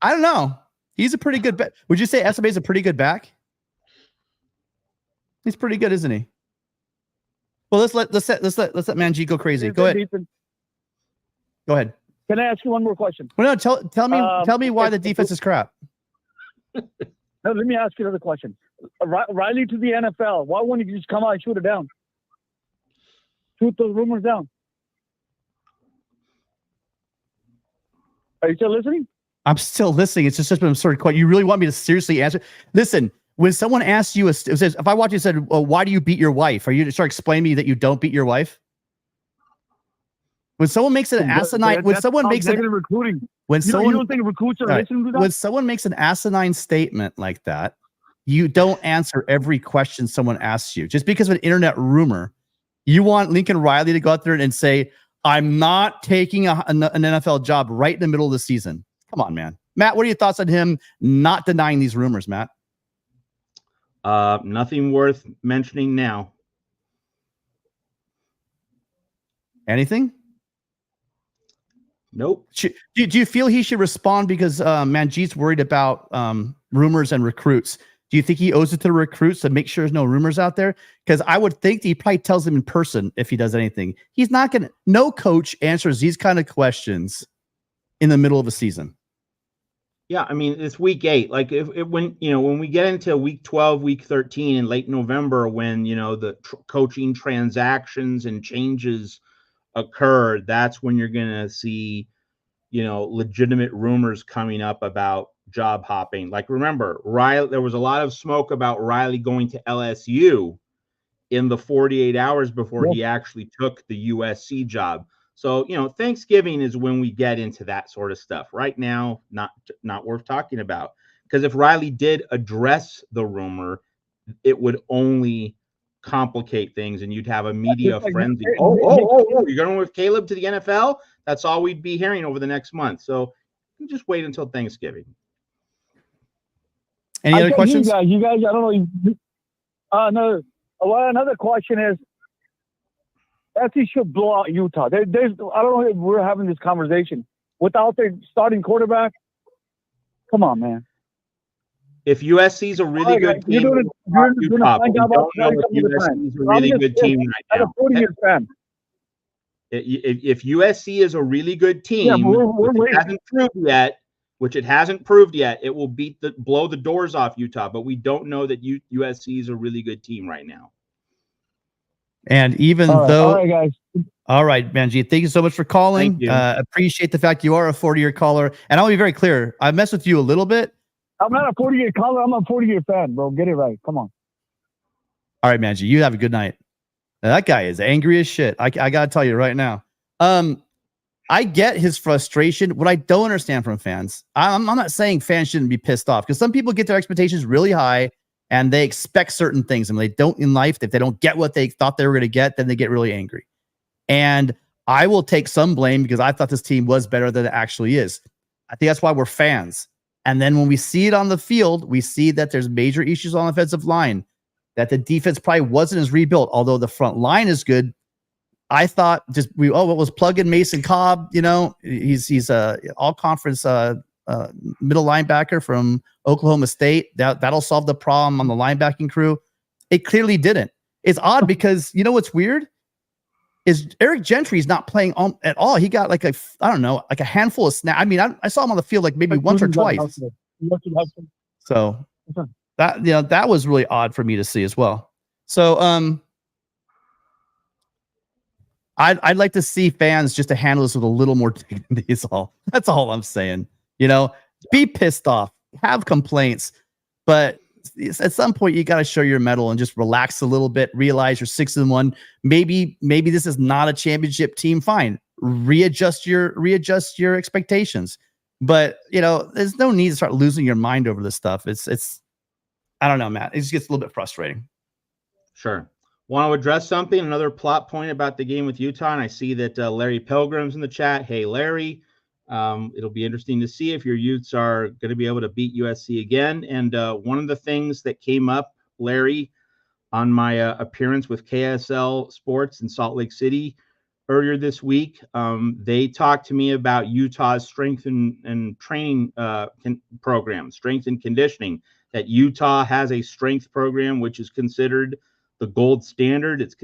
I don't know. He's a pretty good back. Would you say Estime is a pretty good back? He's pretty good, isn't he? Well, let's let Manji go crazy. Go ahead. Go ahead. Can I ask you one more question? Well, no, tell me why the defense is crap. No, let me ask you another question. Riley to the NFL. Why wouldn't you just come out and shoot it down? Shoot those rumors down. Are you still listening? I'm still listening. It's just such an absurd question. You really want me to seriously answer? Listen, when someone asks you, says, if I watch you said, well, why do you beat your wife? Are you to start explaining to me that you don't beat your wife? When someone makes an asinine, when someone makes an recruiting, when someone, you don't think recruits are listening to that? When someone makes an asinine statement like that, you don't answer every question someone asks you. Just because of an internet rumor, you want Lincoln Riley to go out there and say, I'm not taking an NFL job right in the middle of the season. Come on, man. Matt, what are your thoughts on him not denying these rumors, Matt? Nothing worth mentioning now. Anything? Nope. Do you feel he should respond because Manjeet's worried about rumors and recruits? Do you think he owes it to the recruits to make sure there's no rumors out there? Because I would think that he probably tells them in person if he does anything. He's not going to. No coach answers these kind of questions in the middle of a season. Yeah, I mean, it's week 8. Like when we get into week 12, week 13 in late November, when the coaching transactions and changes occur, that's when you're gonna see legitimate rumors coming up about job hopping. Like, remember, Riley, there was a lot of smoke about Riley going to LSU in the 48 hours before he actually took the USC job. So, Thanksgiving is when we get into that sort of stuff. Right now, not worth talking about. Because if Riley did address the rumor, it would only complicate things, and you'd have a media frenzy. Oh, you're going with Caleb to the NFL? That's all we'd be hearing over the next month. So just wait until Thanksgiving. Any other questions? You guys, I don't know. No. Well, another question is, SC should blow out Utah. There's, I don't know if we're having this conversation without their starting quarterback. Come on, man. If USC is a really good team, Utah, but we don't know if USC is a really good team right now. I'm a 40-year fan. If USC is a really good team, which it hasn't proved yet, it will blow the doors off Utah. But we don't know that USC is a really good team right now. And even all though, right, guys. All right, Manji, thank you so much for calling. Thank you. Appreciate the fact you are a 40-year caller. And I'll be very clear. I messed with you a little bit. I'm not a 40-year caller. I'm a 40-year fan, bro. Get it right. Come on. All right, Manji, you have a good night. Now, that guy is angry as shit. I got to tell you right now. I get his frustration. What I don't understand from fans, I'm not saying fans shouldn't be pissed off, because some people get their expectations really high and they expect certain things, and they don't in life. If they don't get what they thought they were going to get, then they get really angry. And I will take some blame, because I thought this team was better than it actually is. I think that's why we're fans. And then when we see it on the field, we see that there's major issues on the offensive line, that the defense probably wasn't as rebuilt, although the front line is good. I thought what was plug in Mason Cobb? He's a all conference middle linebacker from Oklahoma State. That'll solve the problem on the linebacking crew. It clearly didn't. It's odd, because what's weird is Eric Gentry's not playing at all. He got like a handful of snaps. I mean, I saw him on the field like maybe once or twice. So that was really odd for me to see as well. So I'd like to see fans just to handle this with a little more dignity. That's all I'm saying. Be pissed off, have complaints, but at some point you got to show your mettle and just relax a little bit. Realize you're 6-1. Maybe this is not a championship team. Fine, readjust your expectations. But there's no need to start losing your mind over this stuff. It's I don't know, Matt. It just gets a little bit frustrating. Sure. Want to address something? Another plot point about the game with Utah, and I see that Larry Pilgrim's in the chat. Hey, Larry. It'll be interesting to see if your Utes are going to be able to beat USC again. And one of the things that came up, Larry, on my appearance with KSL Sports in Salt Lake City earlier this week, they talked to me about Utah's strength and training program, strength and conditioning, that Utah has a strength program which is considered the gold standard. It's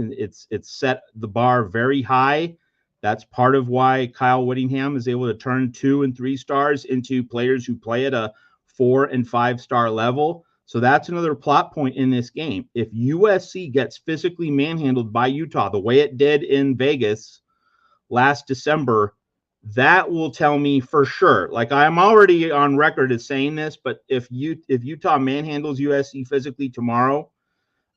set the bar very high. That's part of why Kyle Whittingham is able to turn 2 and 3 stars into players who play at a 4 and 5 star level. So that's another plot point in this game. If USC gets physically manhandled by Utah the way it did in Vegas last December, that will tell me for sure. Like, I'm already on record as saying this, but if Utah manhandles USC physically tomorrow,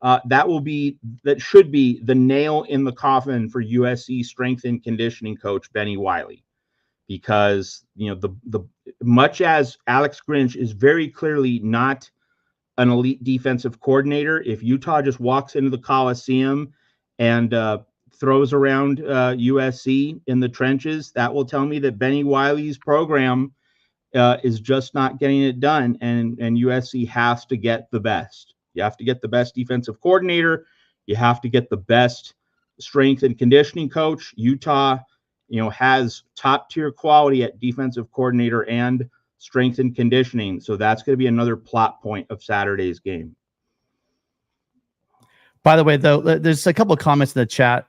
that should be the nail in the coffin for USC strength and conditioning coach Benny Wiley, because the much as Alex Grinch is very clearly not an elite defensive coordinator, if Utah just walks into the Coliseum and throws around USC in the trenches, that will tell me that Benny Wiley's program is just not getting it done, and USC has to get the best. You have to get the best defensive coordinator. You have to get the best strength and conditioning coach. Utah, has top tier quality at defensive coordinator and strength and conditioning. So that's going to be another plot point of Saturday's game. By the way, though, there's a couple of comments in the chat.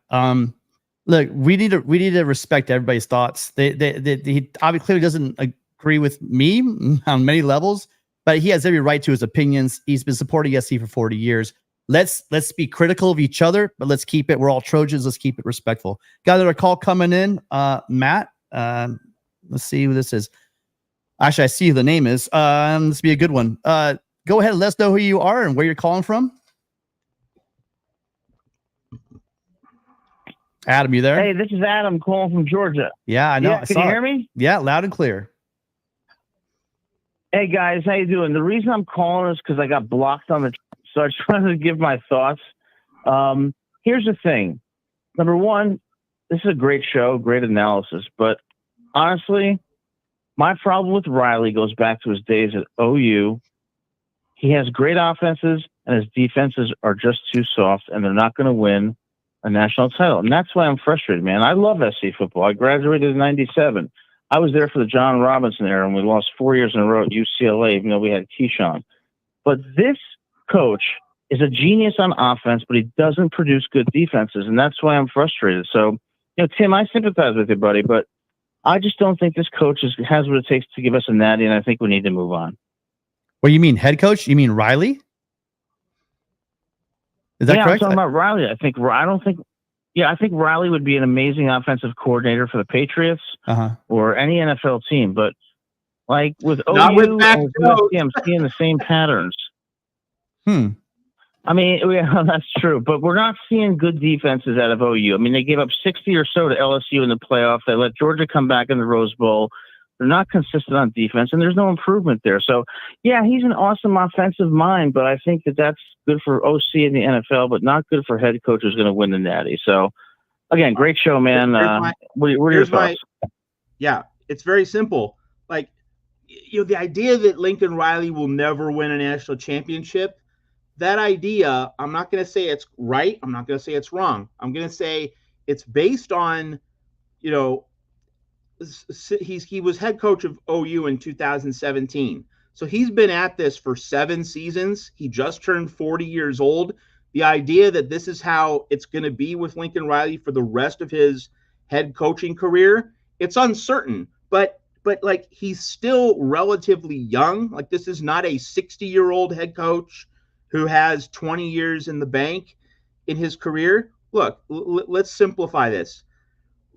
Look, we need to respect everybody's thoughts. He obviously clearly doesn't agree with me on many levels, but he has every right to his opinions. He's been supporting USC for 40 years. Let's be critical of each other, but let's keep it. We're all Trojans. Let's keep it respectful. Got another call coming in. Matt, let's see who this is. Actually, I see who the name is. This be a good one. Go ahead and let us know who you are and where you're calling from. Adam, you there? Hey, this is Adam calling from Georgia. Yeah, I know. Yeah, can you hear me? Yeah, loud and clear. Hey guys, how you doing? The reason I'm calling is because I got blocked on the, so I just wanted to give my thoughts. Here's the thing. Number one, this is a great show, great analysis, but honestly, my problem with Riley goes back to his days at OU. He has great offenses, and his defenses are just too soft, and they're not going to win a national title. And that's why I'm frustrated, man. I love SC football. I graduated in 97. I was there for the John Robinson era, and we lost 4 years in a row at UCLA, even though we had Keyshawn. But this coach is a genius on offense, but he doesn't produce good defenses, and that's why I'm frustrated. So, Tim, I sympathize with you, buddy, but I just don't think this coach has what it takes to give us a natty, and I think we need to move on. What do you mean, head coach? You mean Riley? Is that correct? I'm talking about Riley. I think Riley would be an amazing offensive coordinator for the Patriots or any NFL team. But like with OU and USC, I'm seeing the same patterns. I mean, that's true, but we're not seeing good defenses out of OU. I mean, they gave up 60 or so to LSU in the playoffs. They let Georgia come back in the Rose Bowl. They're not consistent on defense, and there's no improvement there. So, yeah, he's an awesome offensive mind, but I think that's good for OC in the NFL, but not good for head coach who's going to win the natty. So, again, great show, man. What are your thoughts? Yeah, it's very simple. Like, the idea that Lincoln Riley will never win a national championship, that idea, I'm not going to say it's right. I'm not going to say it's wrong. I'm going to say it's based on, he was head coach of OU in 2017. So he's been at this for 7 seasons. He just turned 40 years old. The idea that this is how it's going to be with Lincoln Riley for the rest of his head coaching career, it's uncertain. But like, he's still relatively young. Like, this is not a 60-year-old head coach who has 20 years in the bank in his career. Look, let's simplify this.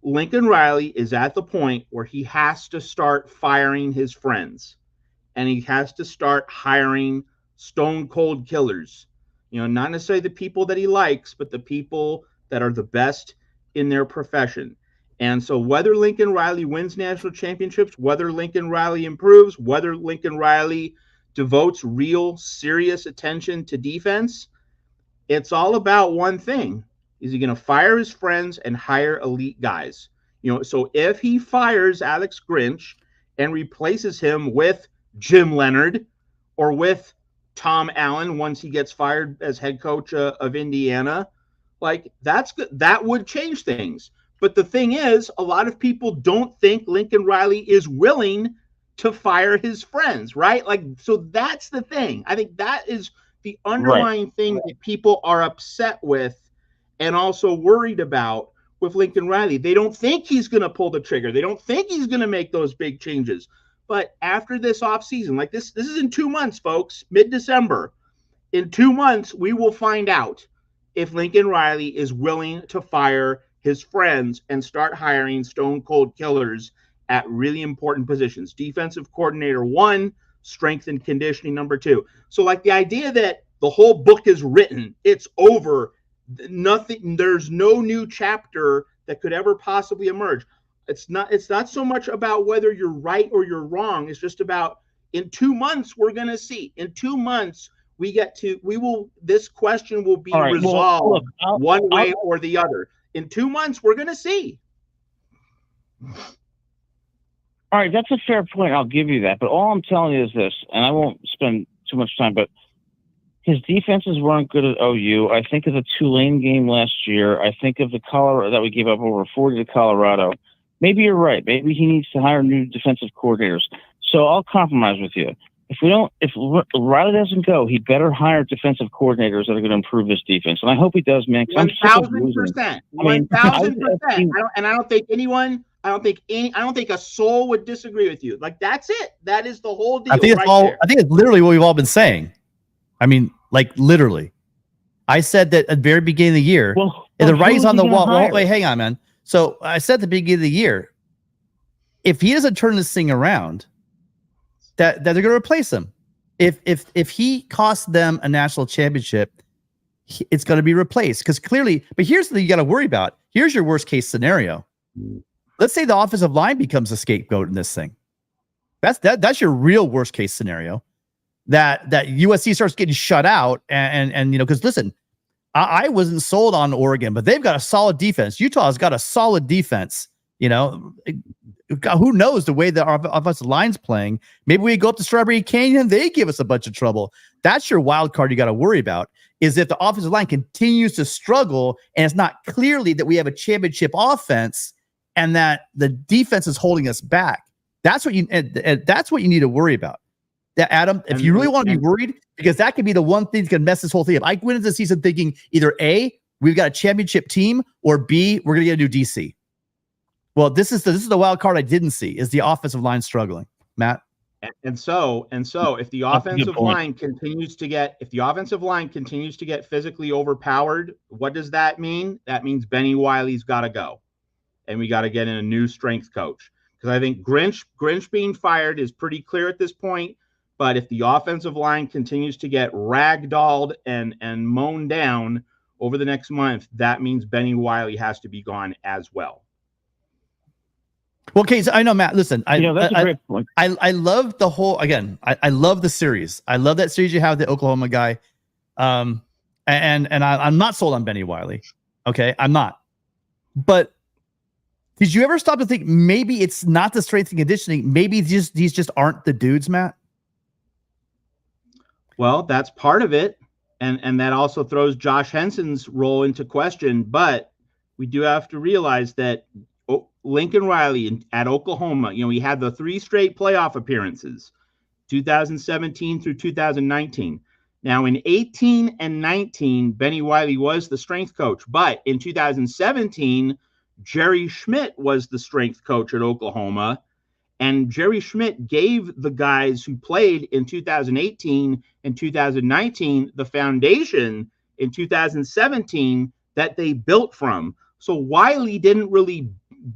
Lincoln Riley is at the point where he has to start firing his friends, and he has to start hiring stone cold killers. Not necessarily the people that he likes, but the people that are the best in their profession. And so whether Lincoln Riley wins national championships, whether Lincoln Riley improves, whether Lincoln Riley devotes real serious attention to defense, it's all about one thing. Is he going to fire his friends and hire elite guys? So if he fires Alex Grinch and replaces him with Jim Leonard or with Tom Allen once he gets fired as head coach of Indiana, like, that's good. That would change things. But the thing is, a lot of people don't think Lincoln Riley is willing to fire his friends, right? Like, so that's the thing. I think that is the underlying thing that people are upset with and also worried about with Lincoln Riley. They don't think he's going to pull the trigger. They don't think he's going to make those big changes. But after this offseason, like this is in 2 months, folks, mid-December. In 2 months, we will find out if Lincoln Riley is willing to fire his friends and start hiring stone cold killers at really important positions. Defensive coordinator 1, strength and conditioning number 2. So like the idea that the whole book is written, it's over, nothing, there's no new chapter that could ever possibly emerge. It's not so much about whether you're right or you're wrong. It's just about, in 2 months, we're going to see. In 2 months, this question will be resolved one way or the other. In 2 months, we're going to see. All right, that's a fair point. I'll give you that. But all I'm telling you is this, and I won't spend too much time, but his defenses weren't good at OU. I think of the Tulane game last year. I think of the Colorado that we gave up over 40 to Colorado. Maybe you're right. Maybe he needs to hire new defensive coordinators. So I'll compromise with you. If Riley doesn't go, he better hire defensive coordinators that are going to improve this defense. And I hope he does, man. 1,000%. 1,000%. And I don't think anyone I don't think a soul would disagree with you. Like, that's it. That is the whole deal. I think it's there. I think it's literally what we've all been saying. I mean, like literally. I said that at the very beginning of the year, and the writing's on the wall. Well, wait, hang on, man. So I said at the beginning of the year, if he doesn't turn this thing around, that they're going to replace him. If he costs them a national championship, it's going to be replaced because clearly. But here's the thing you got to worry about. Here's your worst case scenario. Let's say the offensive line becomes a scapegoat in this thing. That's your real worst case scenario. That USC starts getting shut out, and you know, because listen, I wasn't sold on Oregon, but they've got a solid defense. Utah's got a solid defense. You know, who knows the way the offensive line's playing? Maybe we go up to Strawberry Canyon, they give us a bunch of trouble. That's your wild card you got to worry about. Is if the offensive line continues to struggle, and it's not clearly that we have a championship offense, and that the defense is holding us back. That's what you need to worry about. That Adam, if you really want to be worried, because that could be the one thing that's going to mess this whole thing up. I went into the season thinking either A, we've got a championship team, or B, we're going to get a new DC. Well, this is the wild card I didn't see is the offensive line struggling, Matt. And so if the offensive line continues to get physically overpowered, what does that mean? That means Benny Wiley's got to go, and we got to get in a new strength coach. Because I think Grinch being fired is pretty clear at this point. But if the offensive line continues to get ragdolled and mown down over the next month, that means Benny Wiley has to be gone as well. Well, okay, so I know, Matt. Listen, that's a great point. I love the whole. Again, I love the series. I love that series you have the Oklahoma guy, and I'm not sold on Benny Wiley. Okay, I'm not. But did you ever stop to think maybe it's not the strength and conditioning? Maybe these just aren't the dudes, Matt. Well, that's part of it, and that also throws Josh Henson's role into question. But we do have to realize that Lincoln Riley at Oklahoma, you know, he had the 3 straight playoff appearances, 2017 through 2019. Now, in 18 and 19, Benny Wiley was the strength coach, but in 2017, Jerry Schmidt was the strength coach at Oklahoma. And Jerry Schmidt gave the guys who played in 2018 and 2019 the foundation in 2017 that they built from. So Wiley didn't really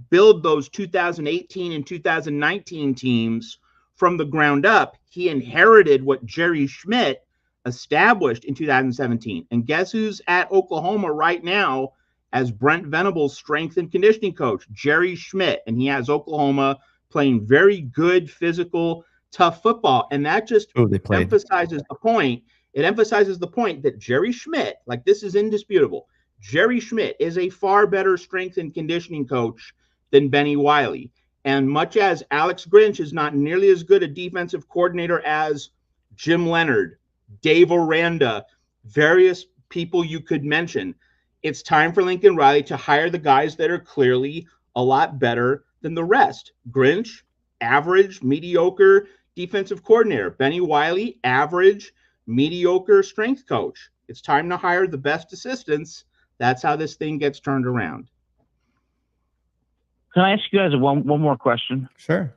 build those 2018 and 2019 teams from the ground up. He inherited what Jerry Schmidt established in 2017. And guess who's at Oklahoma right now as Brent Venables' strength and conditioning coach? Jerry Schmidt. And he has Oklahoma playing very good, physical, tough football. And that just emphasizes the point. It emphasizes the point that Jerry Schmidt, like, this is indisputable, Jerry Schmidt is a far better strength and conditioning coach than Benny Wiley. And much as Alex Grinch is not nearly as good a defensive coordinator as Jim Leonard, Dave Aranda, various people you could mention, it's time for Lincoln Riley to hire the guys that are clearly a lot better than the rest. Grinch, average, mediocre defensive coordinator. Benny Wiley, average, mediocre strength coach. It's time to hire the best assistants. That's how this thing gets turned around. Can I ask you guys one more question? Sure.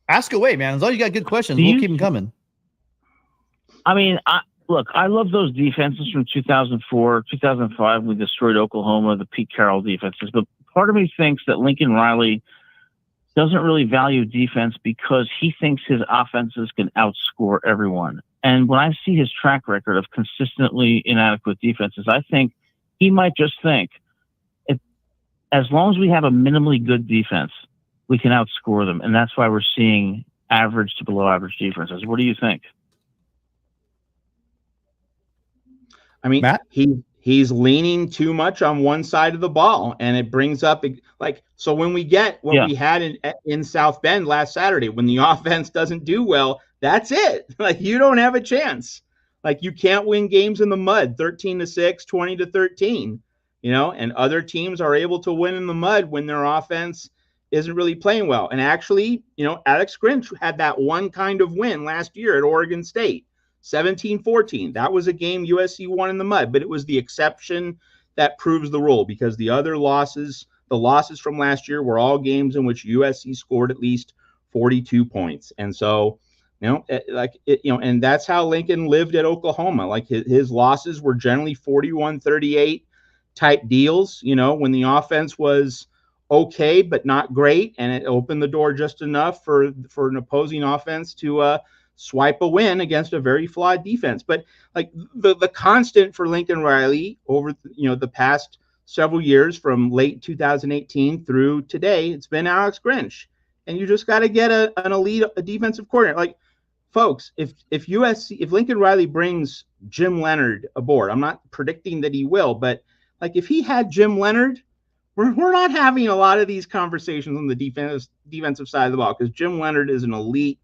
Ask away, man. As long as you got good questions, we'll keep them coming. I mean, I love those defenses from 2004, 2005. We destroyed Oklahoma, the Pete Carroll defenses. But part of me thinks that Lincoln Riley doesn't really value defense because he thinks his offenses can outscore everyone. And when I see his track record of consistently inadequate defenses, I think he might just think, as long as we have a minimally good defense, we can outscore them. And that's why we're seeing average to below average defenses. What do you think? I mean, Matt? He's leaning too much on one side of the ball, and it brings up, like, so when we get what we had in South Bend last Saturday, when the offense doesn't do well, that's it. Like, you don't have a chance. Like, you can't win games in the mud, 13-6, 20-13, you know, and other teams are able to win in the mud when their offense isn't really playing well. And actually, you know, Alex Grinch had that one kind of win last year at Oregon State. 17-14. That was a game USC won in the mud, but it was the exception that proves the rule, because the other losses the losses from last year were all games in which USC scored at least 42 points. And so, and that's how Lincoln lived at Oklahoma. Like his losses were generally 41-38 type deals, when the offense was okay, but not great. And it opened the door just enough for an opposing offense to swipe a win against a very flawed defense. But like the constant for Lincoln Riley over, the past several years from late 2018 through today, it's been Alex Grinch. And you just got to get an elite defensive coordinator. Like, folks, if Lincoln Riley brings Jim Leonard aboard, I'm not predicting that he will, but like if he had Jim Leonard, we're not having a lot of these conversations on the defensive side of the ball, because Jim Leonard is an elite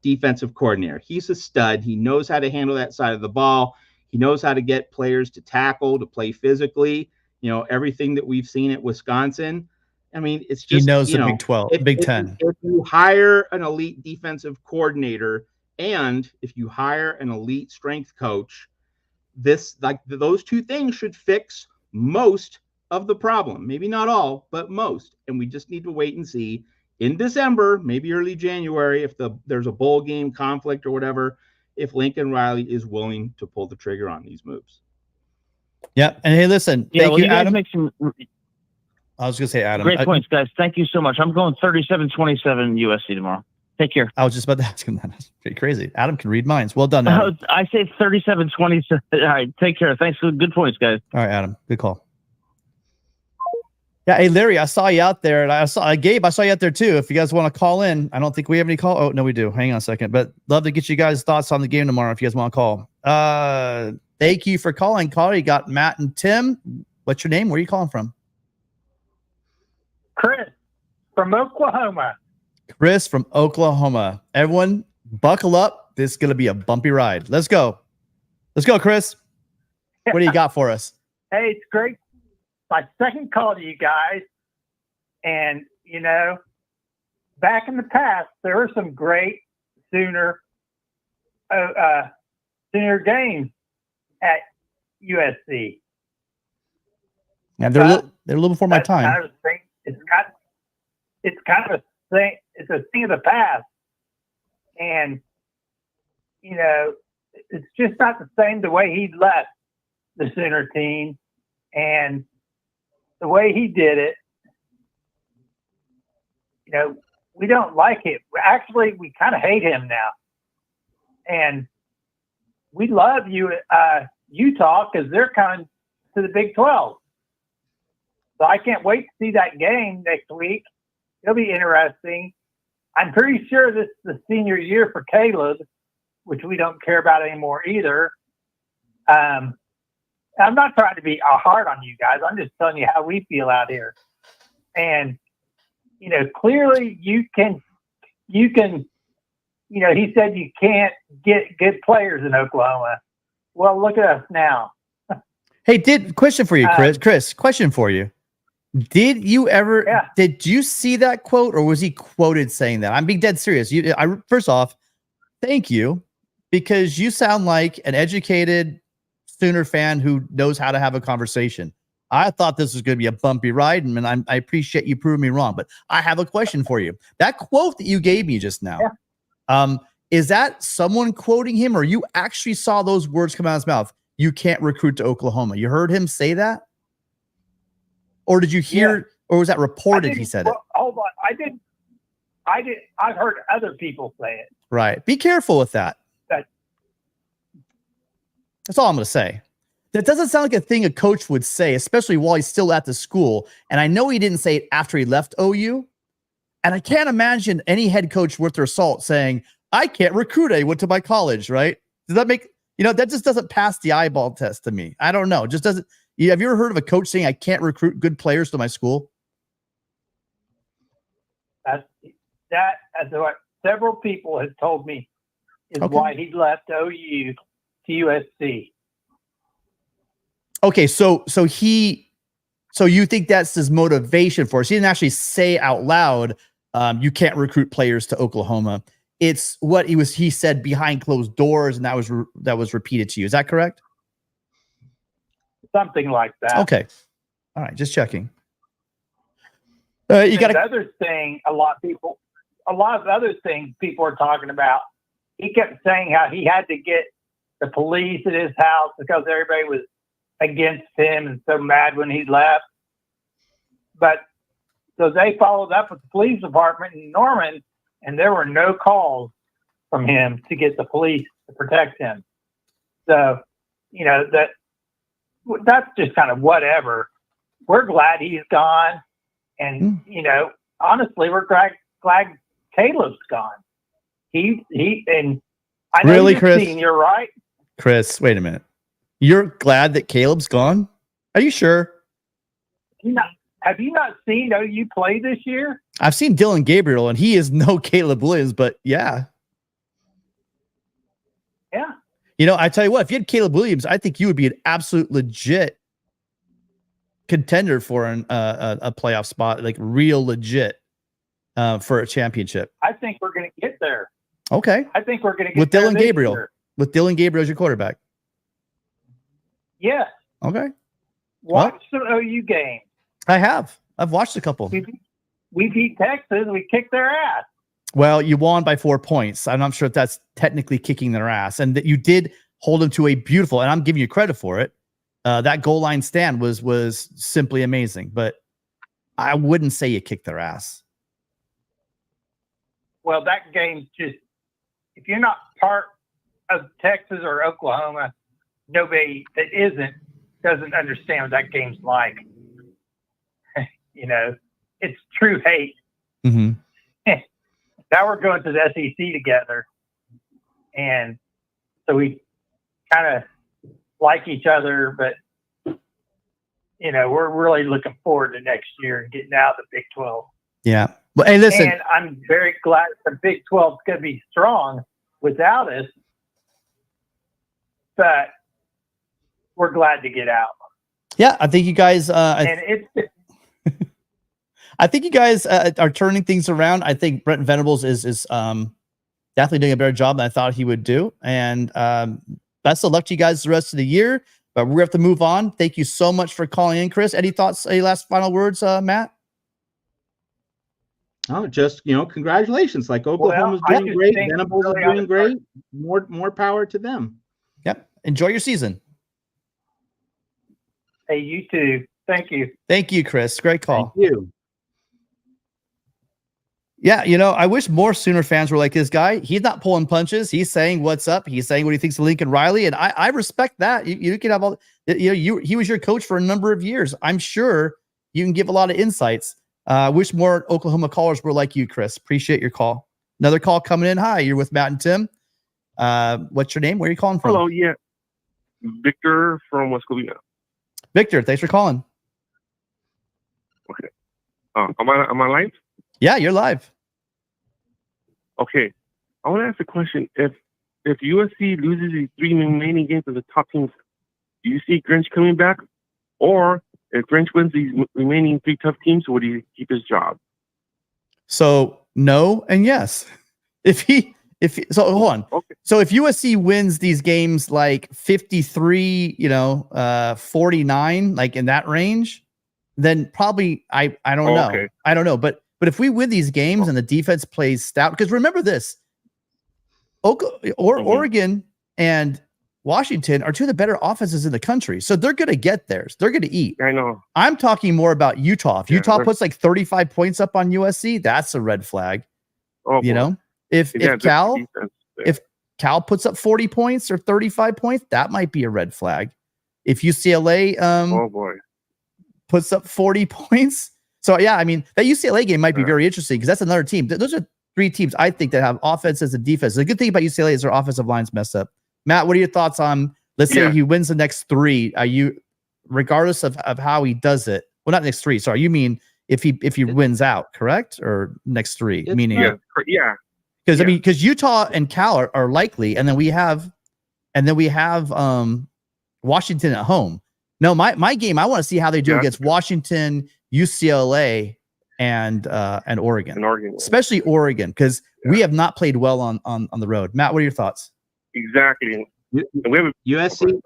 defensive coordinator. He's a stud. He knows how to handle that side of the ball. He knows how to get players to tackle, to play physically, everything that we've seen at Wisconsin. I mean, it's just, he knows the Big 12, Big 10. If you hire an elite defensive coordinator and if you hire an elite strength coach, those two things should fix most of the problem. Maybe not all, but most. And we just need to wait and see in December, maybe early January, if there's a bowl game conflict or whatever, if Lincoln Riley is willing to pull the trigger on these moves. Yeah. And hey, listen, thank you, Adam. I was going to say, Adam. Great points, guys. Thank you so much. I'm going 37-27 USC tomorrow. Take care. I was just about to ask him that. That's pretty crazy. Adam can read minds. Well done, Adam. I say 37-27. All right. Take care. Thanks for the good points, guys. All right, Adam. Good call. Yeah. Hey, Larry, I saw you out there. And Gabe, I saw you out there too. If you guys want to call in, I don't think we have any call. Oh, no, we do. Hang on a second. But love to get you guys' thoughts on the game tomorrow if you guys want to call. Thank you for calling. You got Matt and Tim. What's your name? Where are you calling from? Chris from Oklahoma. Chris from Oklahoma. Everyone, buckle up. This is going to be a bumpy ride. Let's go. Let's go, Chris. What do you got for us? Hey, it's great. My second call to you guys. And, back in the past, there were some great Sooner games at USC. Yeah, they're a little before my time. Kind of it's kind of a thing. It's a thing of the past, and it's just not the same the way he left the Sooner team and the way he did it. We don't like it. Actually, we kind of hate him now, and we love Utah because they're coming to the Big 12. So I can't wait to see that game next week. It'll be interesting. I'm pretty sure this is the senior year for Caleb, which we don't care about anymore either. I'm not trying to be hard on you guys. I'm just telling you how we feel out here. And, clearly he said you can't get good players in Oklahoma. Well, look at us now. Hey, question for you, Chris. Chris, question for you. Did you see that quote, or was he quoted saying that? I'm being dead serious. First off, thank you, because you sound like an educated Sooner fan who knows how to have a conversation. I thought this was going to be a bumpy ride, and I appreciate you proving me wrong. But I have a question for you. That quote that you gave me just now, is that someone quoting him, or you actually saw those words come out of his mouth? You can't recruit to Oklahoma. You heard him say that? Or did you hear, or was that reported he said it? Hold on. I didn't. I've heard other people say it. Right. Be careful with that. That's all I'm going to say. That doesn't sound like a thing a coach would say, especially while he's still at the school. And I know he didn't say it after he left OU. And I can't imagine any head coach worth their salt saying, I can't recruit. I went to my college, right? Does that make, that just doesn't pass the eyeball test to me. I don't know. It just doesn't. Have you ever heard of a coach saying, I can't recruit good players to my school? That's what several people have told me is why he left OU to USC. Okay, so you think that's his motivation for us? He didn't actually say out loud, you can't recruit players to Oklahoma. It's what he said behind closed doors, and that was repeated to you. Is that correct? Something like that. Okay. All right. Just checking. You got other thing. A lot of other things people are talking about. He kept saying how he had to get the police at his house because everybody was against him and so mad when he left. But so they followed up with the police department in Norman, and there were no calls from him to get the police to protect him. So, that's just kind of whatever. We're glad he's gone. And, honestly, we're glad Caleb's gone. And I know Really, you're Chris? senior, right? Chris, wait a minute. You're glad that Caleb's gone? Are you sure? Have you not seen OU play this year? I've seen Dylan Gabriel, and he is no Caleb Williams, but yeah. Yeah. I tell you what, if you had Caleb Williams, I think you would be an absolute legit contender for a playoff spot, like real legit for a championship. I think we're going to get there. Okay. I think we're going to get with there Dylan this Gabriel. year. With Dylan Gabriel as your quarterback. Yeah. Okay. Watch some OU games. I have. I've watched a couple. We beat Texas. We kicked their ass. Well, you won by 4 points. I'm not sure if that's technically kicking their ass, and that you did hold them to a beautiful. And I'm giving you credit for it. That goal line stand was simply amazing, but I wouldn't say you kicked their ass. Well, that game's just, if you're not part of Texas or Oklahoma, nobody that doesn't understand what that game's like. It's true hate. Mm-hmm. Now we're going to the SEC together. And so we kind of like each other, but, we're really looking forward to next year and getting out of the Big 12. Yeah. Well, hey, listen. And I'm very glad the Big 12 is going to be strong without us, but we're glad to get out. Yeah, I think you guys. I think you guys are turning things around. I think Brent Venables is definitely doing a better job than I thought he would do. And best of luck to you guys the rest of the year. But we're going to have to move on. Thank you so much for calling in, Chris. Any thoughts? Any last final words, Matt? Oh, just congratulations! Like Oklahoma's doing great, Venables is doing great. More power to them. Yep. Enjoy your season. Hey, you too. Thank you. Thank you, Chris. Great call. Thank you. Yeah, I wish more Sooner fans were like this guy. He's not pulling punches. He's saying what's up. He's saying what he thinks of Lincoln Riley, and I respect that. You can have all. He was your coach for a number of years. I'm sure you can give a lot of insights. Wish more Oklahoma callers were like you, Chris. Appreciate your call. Another call coming in. Hi, you're with Matt and Tim. What's your name? Where are you calling from? Hello, yeah. Victor from West Covina. Victor, thanks for calling. Okay. Am I live? Yeah, you're live. Okay. I want to ask a question. If USC loses these 3 remaining games of the top teams, do you see Grinch coming back? Or if Grinch wins these remaining 3 tough teams, would he keep his job? So no and yes. So hold on. Okay. So if USC wins these games like 53, 49, like in that range, then probably I don't know. Okay. I don't know. But if we win these games and the defense plays stout, because remember this, Oregon and Washington are 2 of the better offenses in the country. So they're going to get theirs. They're going to eat. I know. I'm talking more about Utah. If Utah puts like 35 points up on USC, that's a red flag. Oh, boy. If Cal puts up 40 points or 35 points, that might be a red flag. If UCLA oh boy, puts up 40 points. So yeah, I mean, that UCLA game might be very interesting because that's another team. Those are 3 teams I think that have offenses and defense. The good thing about UCLA is their offensive line's messed up. Matt, what are your thoughts on, let's say he wins the next 3? Are you, regardless of how he does it, well, not next 3, sorry, you mean if he wins out, correct? Or next 3, meaning because I mean, because Utah and Cal are likely, and then we have Washington at home. No, my game, I want to see how they do against Washington, UCLA, and Oregon. Especially Oregon, because we have not played well on the road. Matt, what are your thoughts? Exactly. USC.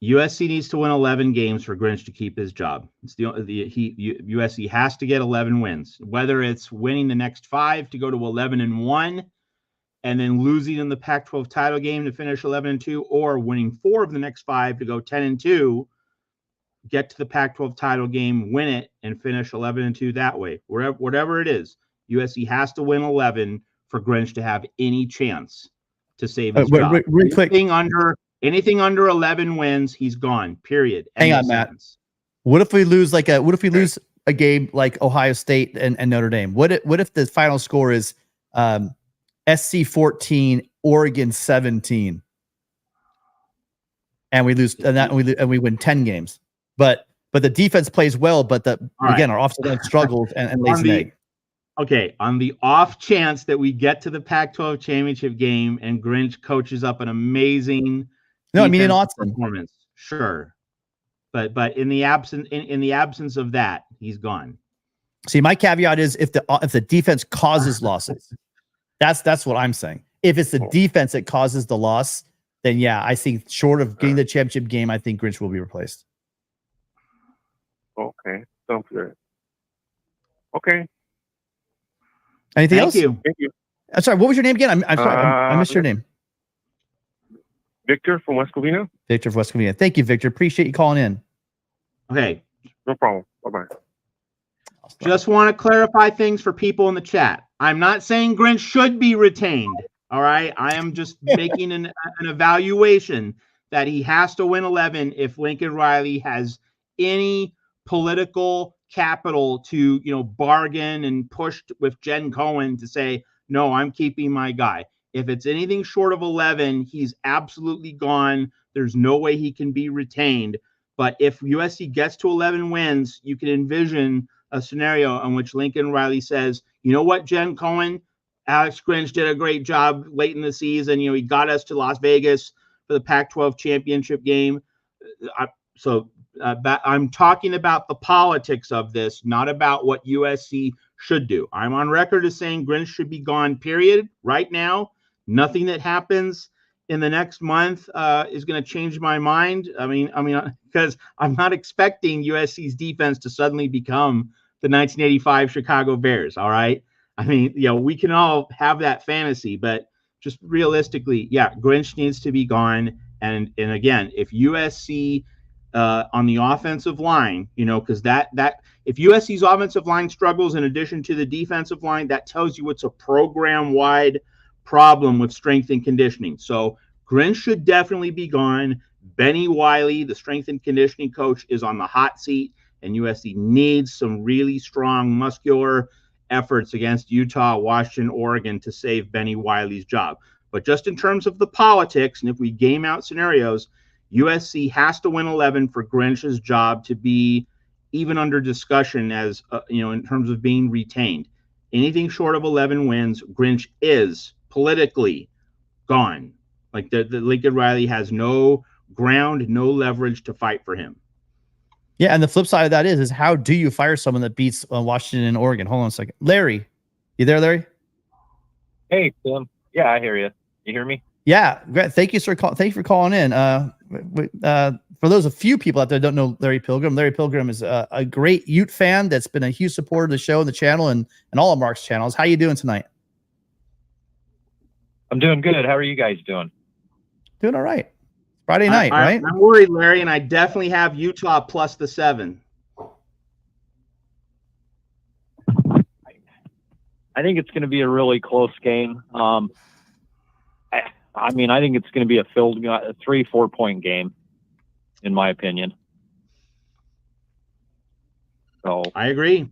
USC needs to win 11 games for Grinch to keep his job. It's USC has to get 11 wins, whether it's winning the next 5 to go to 11-1 and then losing in the Pac-12 title game to finish 11-2, or winning 4 of the next 5 to go 10-2, get to the Pac-12 title game, win it, and finish 11-2 that way. Whatever it is, USC has to win 11 for Grinch to have any chance to save his job. Really quick. Anything under 11 wins, he's gone. Period. Hang on, Matt. What if we lose a game like Ohio State and Notre Dame? What if the final score is SC 14, Oregon 17, and we lose and we win 10 games? But the defense plays well, but our offensive line struggles and lays an egg. Okay, on the off chance that we get to the Pac-12 championship game and Grinch coaches up an amazing in Austin performance, sure, but in the absence of that, he's gone. See, my caveat is if the defense causes losses, that's what I'm saying. If it's the defense that causes the loss, then yeah, I think short of getting the championship game, I think Grinch will be replaced. Okay, sounds good. Okay. Anything else? Thank you. I'm sorry. What was your name again? I'm sorry. I missed your name. Victor from West Covina. Victor from West Covina. Thank you, Victor. Appreciate you calling in. Okay. No problem. Bye-bye. Just want to clarify things for people in the chat. I'm not saying Grinch should be retained. All right. I am just making an evaluation that he has to win 11 if Lincoln Riley has any political capital to, bargain and push with Jen Cohen to say, no, I'm keeping my guy. If it's anything short of 11, he's absolutely gone. There's no way he can be retained. But if USC gets to 11 wins, you can envision a scenario in which Lincoln Riley says, you know what, Jen Cohen, Alex Grinch did a great job late in the season. He got us to Las Vegas for the Pac-12 championship game. I'm talking about the politics of this, not about what USC should do. I'm on record as saying Grinch should be gone, period. Right now, nothing that happens in the next month is going to change my mind. I mean, because I'm not expecting USC's defense to suddenly become the 1985 Chicago Bears. All right. I mean, we can all have that fantasy, but just realistically, yeah, Grinch needs to be gone. And again, if USC on the offensive line, because that if USC's offensive line struggles in addition to the defensive line, that tells you it's a program-wide problem with strength and conditioning. So Grinch should definitely be gone. Benny Wiley, the strength and conditioning coach, is on the hot seat, and USC needs some really strong muscular efforts against Utah, Washington, Oregon to save Benny Wiley's job. But just in terms of the politics, and if we game out scenarios, USC has to win 11 for Grinch's job to be even under discussion as, in terms of being retained. Anything short of 11 wins, Grinch is politically gone. Like the Lincoln Riley has no ground, no leverage to fight for him. Yeah, and the flip side of that is how do you fire someone that beats Washington and Oregon? Hold on a second. Larry, you there, Larry? Hey, Tim. Yeah, I hear you. You hear me? Yeah, great. Thank you, sir. Thank you for calling in. For those a few people out there that don't know Larry Pilgrim is a great Ute fan that's been a huge supporter of the show and the channel and all of Mark's channels. How you doing tonight? I'm doing good. How are you guys doing? Doing all right. Friday night, right? I'm worried, Larry, and I definitely have Utah plus the 7. I think it's going to be a really close game. I think it's going to be a 3-4 point game, in my opinion. So I agree.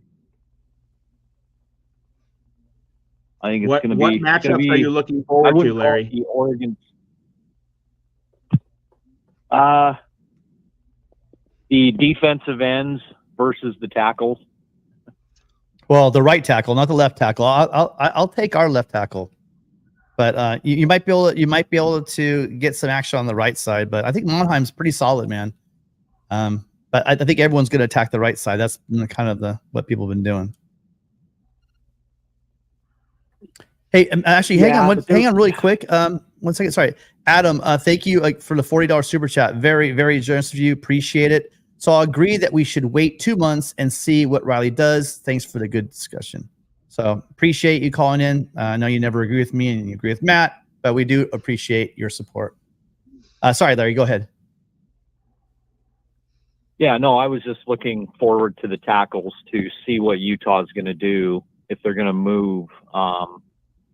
I think it's going to be. What matchups are you looking forward to, Larry? The Oregon. The defensive ends versus the tackles. Well, the right tackle, not the left tackle. I'll take our left tackle, but you might be able to get some action on the right side. But I think Monheim's pretty solid, man. But I think everyone's going to attack the right side. That's kind of what people have been doing. Hey, actually, hang on really quick. one second. Sorry, Adam. Thank you for the $40 super chat. Very, very generous of you. Appreciate it. So I'll agree that we should wait 2 months and see what Riley does. Thanks for the good discussion. So appreciate you calling in. I know you never agree with me and you agree with Matt, but we do appreciate your support. Sorry, Larry, go ahead. Yeah, no, I was just looking forward to the tackles to see what Utah is going to do if they're going to move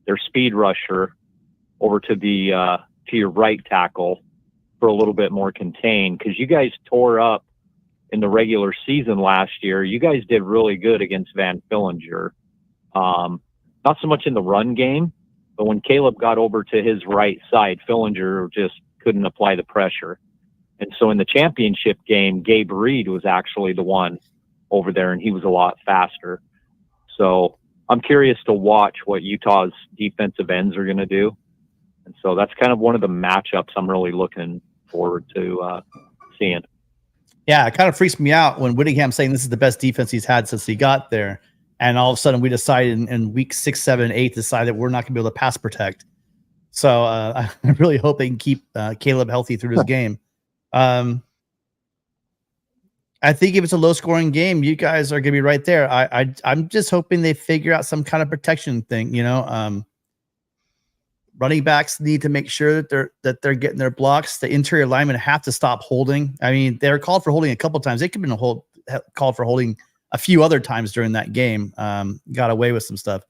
their speed rusher over to the to your right tackle for a little bit more contained, because you guys tore up in the regular season last year. You guys did really good against Van Fillinger. Not so much in the run game, but when Caleb got over to his right side, Fillinger just couldn't apply the pressure. And so in the championship game, Gabe Reed was actually the one over there, and he was a lot faster. So I'm curious to watch what Utah's defensive ends are going to do. And so that's kind of one of the matchups I'm really looking forward to seeing. Yeah, it kind of freaks me out when Whittingham's saying this is the best defense he's had since he got there. And all of a sudden we decided in week 6, 7, 8, decide that we're not going to be able to pass protect. So I really hope they can keep Caleb healthy through this game. I think if it's a low scoring game, you guys are going to be right there. I'm just hoping they figure out some kind of protection thing. Running backs need to make sure that they're getting their blocks. The interior linemen have to stop holding. I mean, they're called for holding a couple times. They could have been called for holding a few other times during that game. Got away with some stuff,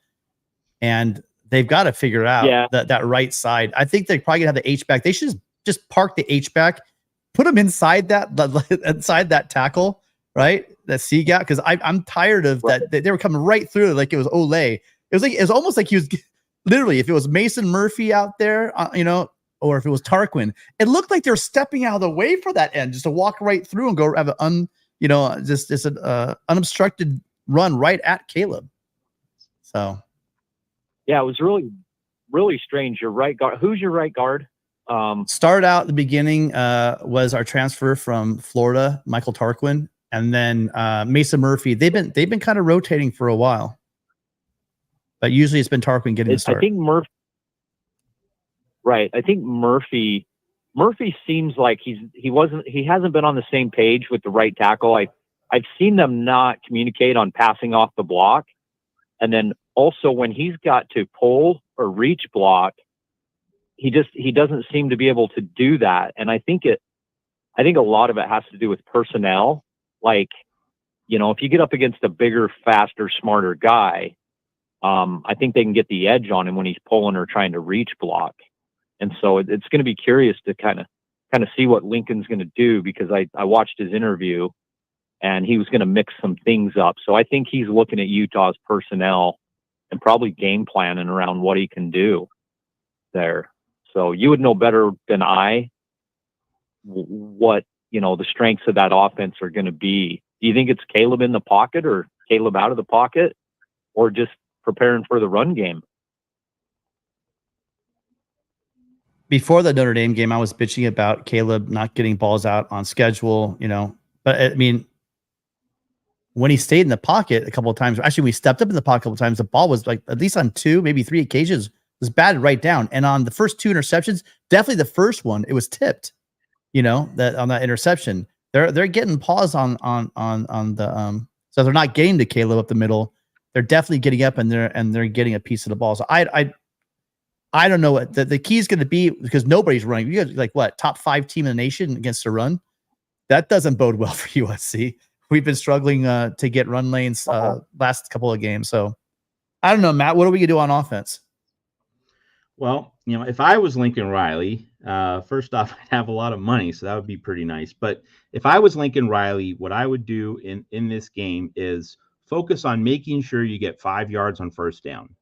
and they've got to figure out that right side. I think they're probably gonna have the H back. They should just park the H back, put them inside that tackle, right? That C gap, because I'm tired of that. They were coming right through it like it was Olay. It was almost like he was literally, if it was Mason Murphy out there, or if it was Tarquin, it looked like they were stepping out of the way for that end just to walk right through and go have an unobstructed run right at Caleb. So, yeah, it was really, really strange. Your right guard. Who's your right guard? Started out at the beginning was our transfer from Florida, Michael Tarquin, and then Mason Murphy. They've been kind of rotating for a while, but usually it's been Tarquin getting the start. I think Murphy. Right. I think Murphy seems like he hasn't been on the same page with the right tackle. I've seen them not communicate on passing off the block, and then also when he's got to pull or reach block, he doesn't seem to be able to do that. And I think a lot of it has to do with personnel. Like, if you get up against a bigger, faster, smarter guy, I think they can get the edge on him when he's pulling or trying to reach block. And so it's going to be curious to kind of see what Lincoln's going to do, because I watched his interview and he was going to mix some things up. So I think he's looking at Utah's personnel and probably game planning around what he can do there. So you would know better than I what, the strengths of that offense are going to be. Do you think it's Caleb in the pocket or Caleb out of the pocket, or just preparing for the run game? Before the Notre Dame game, I was bitching about Caleb not getting balls out on schedule, but I mean, when he stayed in the pocket a couple of times, actually we stepped up in the pocket a couple of times, the ball was like, at least on 2, maybe 3 occasions, was batted right down. And on the first 2 interceptions, definitely the first one, it was tipped, that on that interception, they're getting paws on the, so they're not getting to Caleb up the middle. They're definitely getting up and they're getting a piece of the ball. So I don't know what the key is going to be, because nobody's running. You guys like top 5 team in the nation against a run. That doesn't bode well for USC. We've been struggling to get run lanes last couple of games. So I don't know, Matt, what are we going to do on offense? Well, if I was Lincoln Riley, first off, I'd have a lot of money, so that would be pretty nice. But if I was Lincoln Riley, what I would do in this game is focus on making sure you get 5 yards on first down.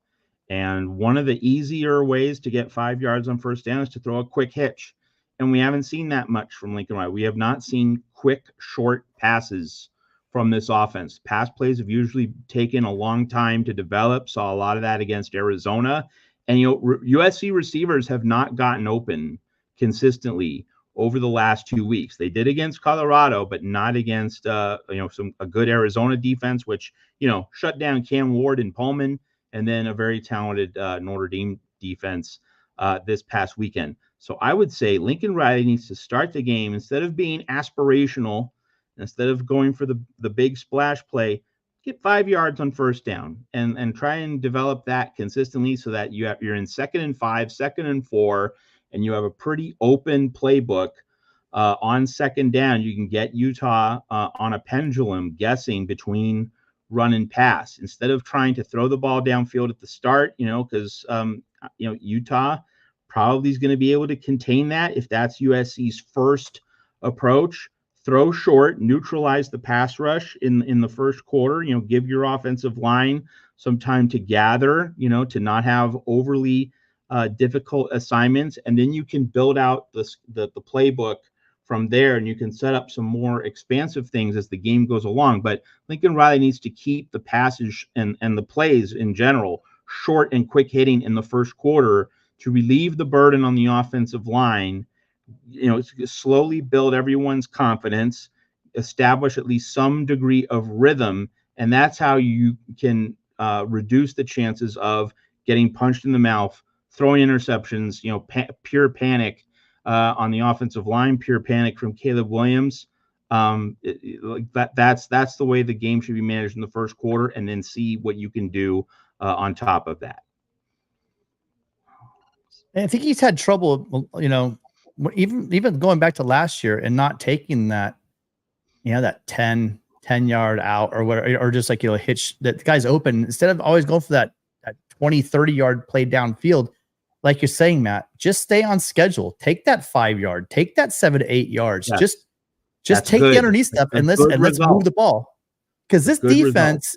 And one of the easier ways to get 5 yards on first down is to throw a quick hitch. And we haven't seen that much from Lincoln Riley. We have not seen quick, short passes from this offense. Pass plays have usually taken a long time to develop. Saw a lot of that against Arizona. And, USC receivers have not gotten open consistently over the last 2 weeks. They did against Colorado, but not against, a good Arizona defense, which, shut down Cam Ward and Pullman, and then a very talented Notre Dame defense this past weekend. So I would say Lincoln Riley needs to start the game instead of being aspirational, instead of going for the big splash play. Get 5 yards on first down and try and develop that consistently so that you're in 2nd and 5, 2nd and 4, and you have a pretty open playbook. On 2nd down, you can get Utah on a pendulum guessing between run and pass instead of trying to throw the ball downfield at the start, because Utah probably is going to be able to contain that if that's USC's first approach. Throw short, neutralize the pass rush in the first quarter, give your offensive line some time to gather, to not have overly difficult assignments. And then you can build out the playbook from there, and you can set up some more expansive things as the game goes along. But Lincoln Riley needs to keep the passage and the plays in general short and quick hitting in the first quarter to relieve the burden on the offensive line, slowly build everyone's confidence, establish at least some degree of rhythm. And that's how you can reduce the chances of getting punched in the mouth, throwing interceptions, pure panic on the offensive line, pure panic from Caleb Williams. That's the way the game should be managed in the first quarter, and then see what you can do on top of that. And I think he's had trouble, even going back to last year and not taking that, that 10 yard out or whatever, or just like, hitch that the guy's open instead of always going for that 20, 30 yard play downfield. Like you're saying, Matt, just stay on schedule. Take that 5 yard, take that 7 to 8 yards. Yes. Just take the underneath stuff and let's move the ball. Because this defense,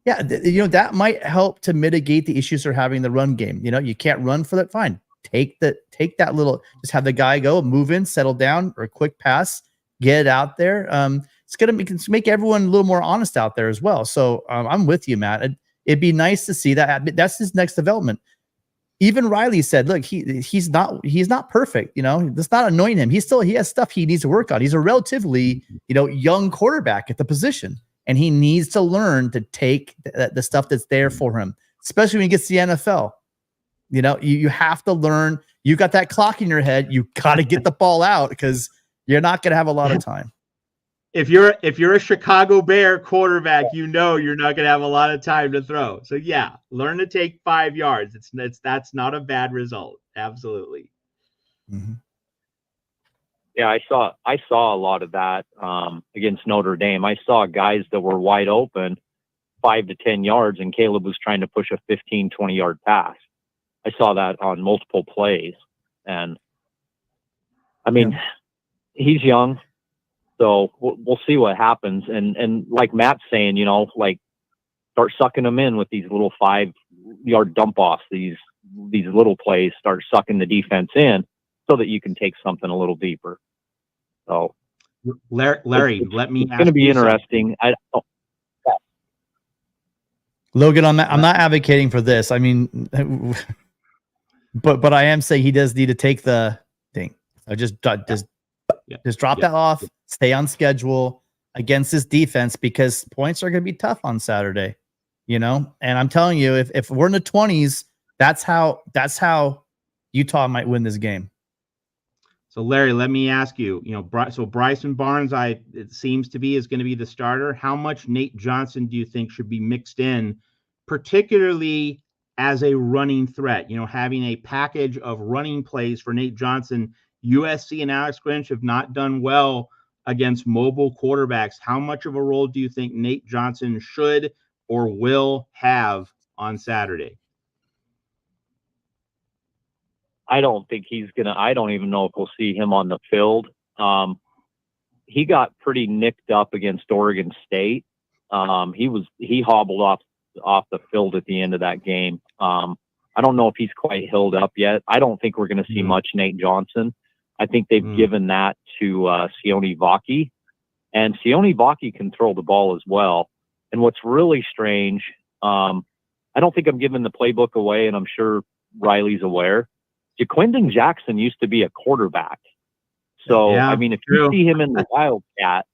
that might help to mitigate the issues they're having in the run game. You can't run for that. Fine. Take that little, just have the guy go, move in, settle down, or a quick pass, get it out there. It's going to make everyone a little more honest out there as well. So I'm with you, Matt. It'd be nice to see that. That's his next development. Even Riley said, look, he's not perfect. That's not annoying him. He has stuff he needs to work on. He's a relatively, young quarterback at the position, and he needs to learn to take the stuff that's there for him, especially when he gets to the NFL. You have to learn. You got that clock in your head. You got to get the ball out because you're not going to have a lot of time. If you're a Chicago Bear quarterback, you're not going to have a lot of time to throw. So yeah, learn to take 5 yards. That's not a bad result. Absolutely. Mm-hmm. Yeah, I saw a lot of that against Notre Dame. I saw guys that were wide open 5 to 10 yards, and Caleb was trying to push a 15, 20 yard pass. I saw that on multiple plays, and I mean, he's young. So we'll see what happens. And like Matt's saying, start sucking them in with these little 5 yard dump offs, these little plays, start sucking the defense in so that you can take something a little deeper. So Larry, let me it's going to be interesting. Logan, I'm not advocating for this. I mean, but I am saying he does need to take the thing. Just drop that off. Stay on schedule against this defense because points are going to be tough on Saturday, and I'm telling you, if we're in the 20s, that's how Utah might win this game. So Larry, let me ask you, so Bryson Barnes, it seems to be, is going to be the starter. How much Nate Johnson do you think should be mixed in, particularly as a running threat, having a package of running plays for Nate Johnson? USC and Alex Grinch have not done well against mobile quarterbacks. How much of a role do you think Nate Johnson should or will have on Saturday? I don't think I don't even know if we'll see him on the field. He got pretty nicked up against Oregon State. He hobbled off the field at the end of that game. I don't know if he's quite healed up yet. I don't think we're going to see much Nate Johnson. I think they've given that to Sione Vaki, and Sione Vaki can throw the ball as well. And what's really strange, I don't think I'm giving the playbook away, and I'm sure Riley's aware. Jaquindon Jackson used to be a quarterback. So, I mean, if you see him in the Wildcat,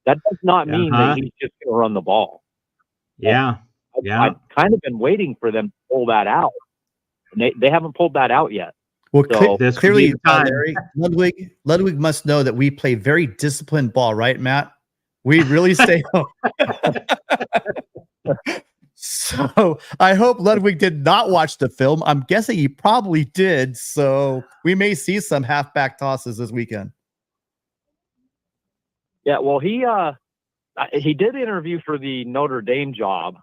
that does not mean that he's just going to run the ball. Yeah. I've kind of been waiting for them to pull that out. They haven't pulled that out yet. Well, So This could be clearly, the time. Larry, Ludwig must know that we play very disciplined ball, right, Matt? We really stay home. So I hope Ludwig did not watch the film. I'm guessing he probably did. So we may see some halfback tosses this weekend. yeah, well, he did interview for the Notre Dame job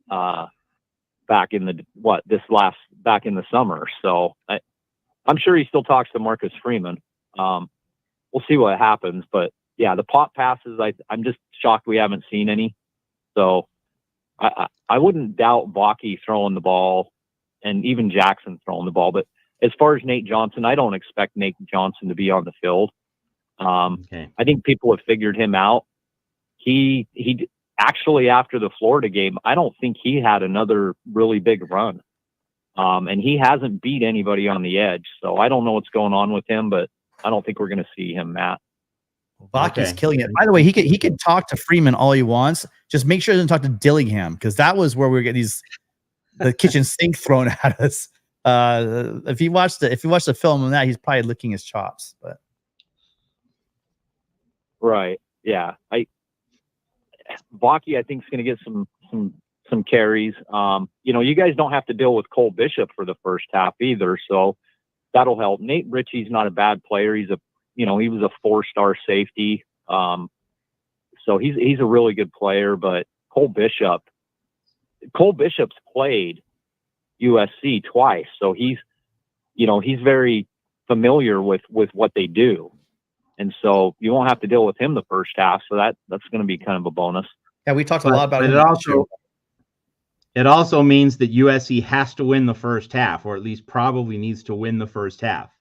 back in the summer. So I'm sure he still talks to Marcus Freeman. We'll see what happens, but yeah, the pop passes, I'm just shocked we haven't seen any. So I wouldn't doubt Baki throwing the ball and even Jackson throwing the ball. But as far as Nate Johnson, I don't expect Nate Johnson to be on the field. Okay. I think people have figured him out. He actually, after the Florida game, I don't think he had another really big run. And he hasn't beat anybody on the edge. So I don't know what's going on with him, but I don't think we're going to see him, Matt. Baki's killing it. By the way, he can talk to Freeman all he wants. Just make sure he doesn't talk to Dillingham, because that was where we get the kitchen sink thrown at us. If you watch the film on that, he's probably licking his chops. But right, yeah, Baki, I think, is going to get some carries. You guys don't have to deal with Cole Bishop for the first half either, so that'll help. Nate Ritchie's not a bad player. He was a 4-star safety. So he's a really good player, but Cole Bishop's played USC twice. So he's very familiar with what they do. And so you won't have to deal with him the first half. So that's going to be kind of a bonus. Yeah, we talked a lot about it. It also means that USC has to win the first half, or at least probably needs to win the first half.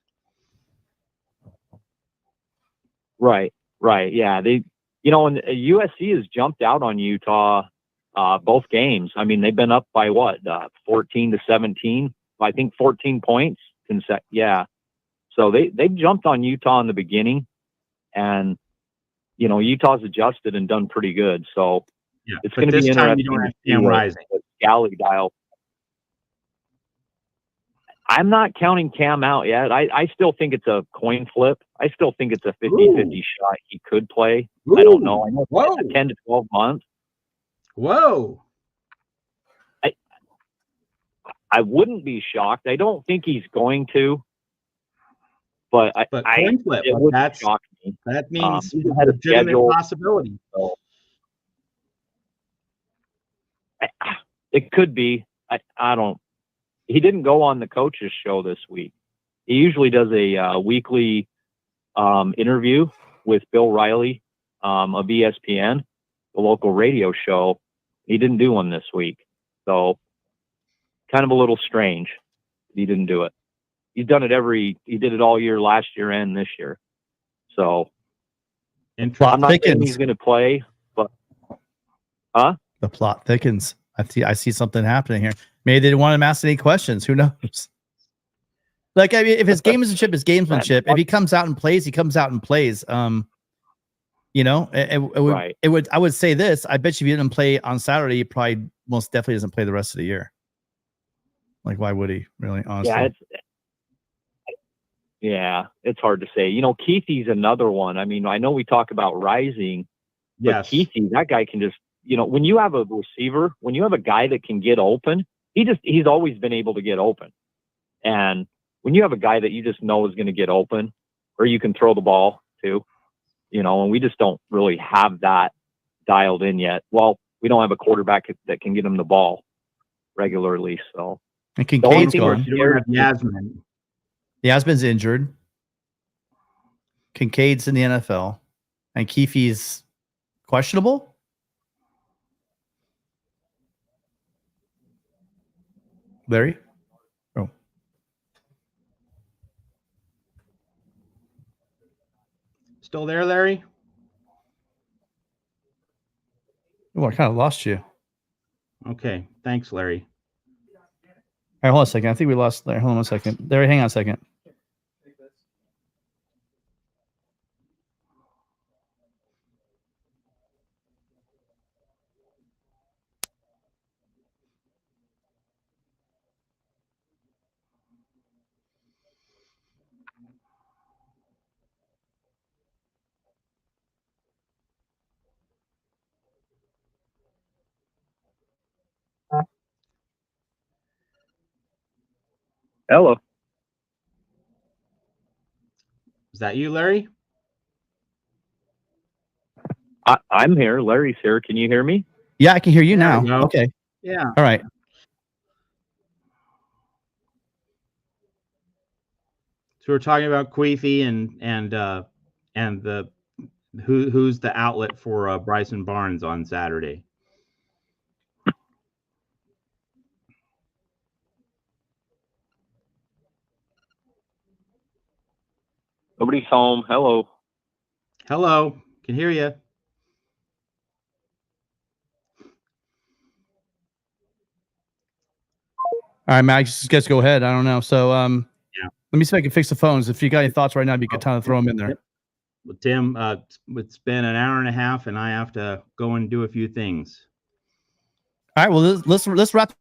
Right. Yeah. And USC has jumped out on Utah both games. I mean, they've been up by 14-17. I think 14 points. Yeah. So they jumped on Utah in the beginning, and Utah's adjusted and done pretty good. So yeah, it's going to be interesting. You don't have Cam Rising. Galley dial. I'm not counting Cam out yet. I still think it's a coin flip. I still think it's a 50-50 shot. He could play. Ooh. I don't know. I know it's 10 to 12 months. Whoa. I wouldn't be shocked. I don't think he's going to. But coin flip. It would shock me. That means he's had a legitimate possibility. So it could be. I don't. He didn't go on the coach's show this week. He usually does a weekly interview with Bill Riley of ESPN, the local radio show. He didn't do one this week. So kind of a little strange. He didn't do it. He's done it he did it all year last year and this year. So I'm not saying he's going to play, but the plot thickens. I see something happening here. Maybe they didn't want him to ask any questions. Who knows? Like, I mean, if his gamesmanship is gamesmanship, if he comes out and plays, he comes out and plays. Right. I would say this. I bet you if he didn't play on Saturday, he probably most definitely doesn't play the rest of the year. Like, why would he really? Honestly, it's hard to say. Keithy's another one. I mean, I know we talk about Rising, but Keithy, that guy can just, when you have a receiver, when you have a guy that can get open, he's always been able to get open. And when you have a guy that you just know is going to get open, or you can throw the ball to, and we just don't really have that dialed in yet. Well, we don't have a quarterback that can get him the ball regularly. So, and Kincaid's gone. You don't have Yasmin. Yasmin's injured. Kincaid's in the NFL, and Keefe's questionable. Larry? Oh. Still there, Larry? Oh, I kind of lost you. Okay. Thanks, Larry. All right, hold on a second. I think we lost Larry. Hold on a second. Larry, hang on a second. Hello. Is that you, Larry? I'm here. Larry's here. Can you hear me? Yeah, I can hear you There we now. go. Okay. Yeah. All right. So we're talking about Queefy and the who's the outlet for Bryson Barnes on Saturday. Nobody's home. Hello. Hello, can hear you. All right, Max, just guys go ahead. I don't know. So Yeah. let me see if I can fix the phones. If you got any thoughts right now, it'd be a good time to throw them in there. Well, Tim, it's been an hour and a half, and I have to go and do a few things. All right, well let's wrap.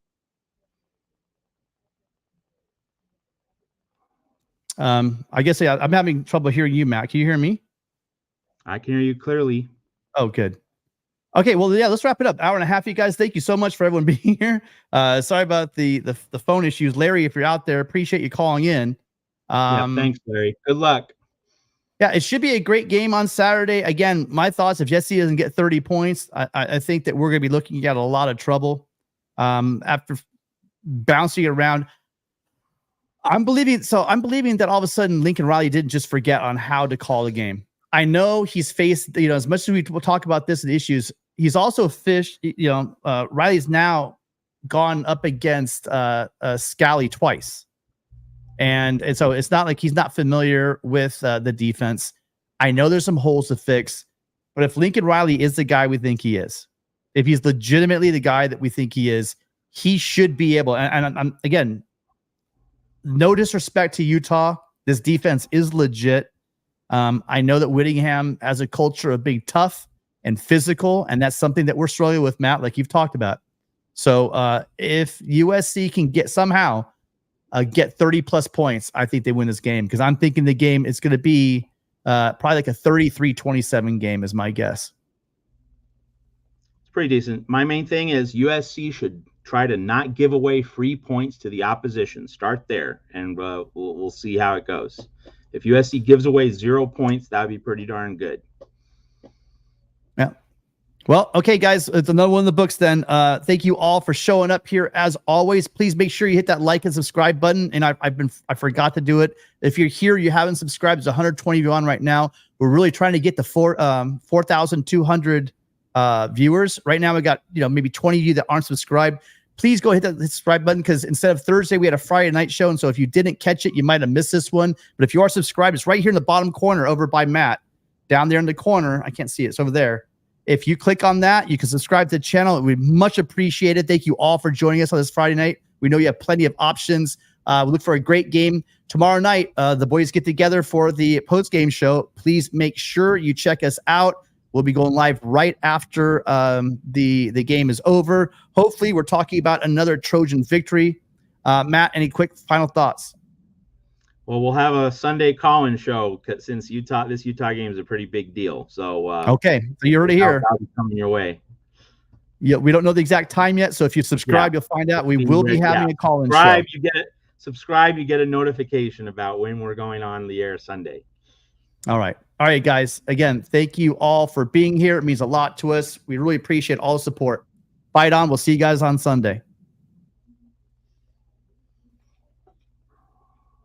I guess I'm having trouble hearing you, Matt. Can you hear me? I can hear you clearly. Oh, good. Okay, well, yeah, let's wrap it up. Hour and a half, you guys. Thank you so much for everyone being here. Sorry about the phone issues, Larry. If you're out there, appreciate you calling in. Yeah, thanks, Larry. Good luck. Yeah, it should be a great game on Saturday. Again, my thoughts: if Jesse doesn't get 30 points, I think that we're going to be looking at a lot of trouble after bouncing it around. I'm believing that all of a sudden Lincoln Riley didn't just forget on how to call the game. I know he's faced, as much as we will talk about this and issues, he's also fished, Riley's now gone up against Scally twice. And so it's not like he's not familiar with the defense. I know there's some holes to fix, but if Lincoln Riley is the guy we think he is, if he's legitimately the guy that we think he is, he should be able, and I'm again, no disrespect to Utah. This defense is legit. I know that Whittingham has a culture of being tough and physical, and that's something that we're struggling with, Matt, like you've talked about. So if USC can get 30-plus points, I think they win this game, because I'm thinking the game is going to be probably like a 33-27 game is my guess. It's pretty decent. My main thing is USC should try to not give away free points to the opposition. Start there, and we'll see how it goes. If USC gives away 0 points, that would be pretty darn good. Yeah. Well, okay, guys, it's another one in the books then. Thank you all for showing up here. As always, please make sure you hit that like and subscribe button. And I forgot to do it. If you're here, you haven't subscribed, there's 120 of you on right now. We're really trying to get to 4,200 viewers. Right now, we got maybe 20 of you that aren't subscribed. Please go hit that subscribe button, because instead of Thursday, we had a Friday night show. And so if you didn't catch it, you might have missed this one. But if you are subscribed, it's right here in the bottom corner over by Matt. Down there in the corner. I can't see it. It's over there. If you click on that, you can subscribe to the channel. It would be much appreciated. Thank you all for joining us on this Friday night. We know you have plenty of options. We look for a great game. Tomorrow night, the boys get together for the post-game show. Please make sure you check us out. We'll be going live right after the game is over. Hopefully, we're talking about another Trojan victory. Matt, any quick final thoughts? Well, we'll have a Sunday call-in show, since this Utah game is a pretty big deal. So okay, so you're already here. I'll be coming your way. Yeah, we don't know the exact time yet, so if you subscribe, you'll find out. We will be having a call-in show. Subscribe, you get a notification about when we're going on the air Sunday. All right, guys. Again, thank you all for being here. It means a lot to us. We really appreciate all the support. Fight on. We'll see you guys on Sunday.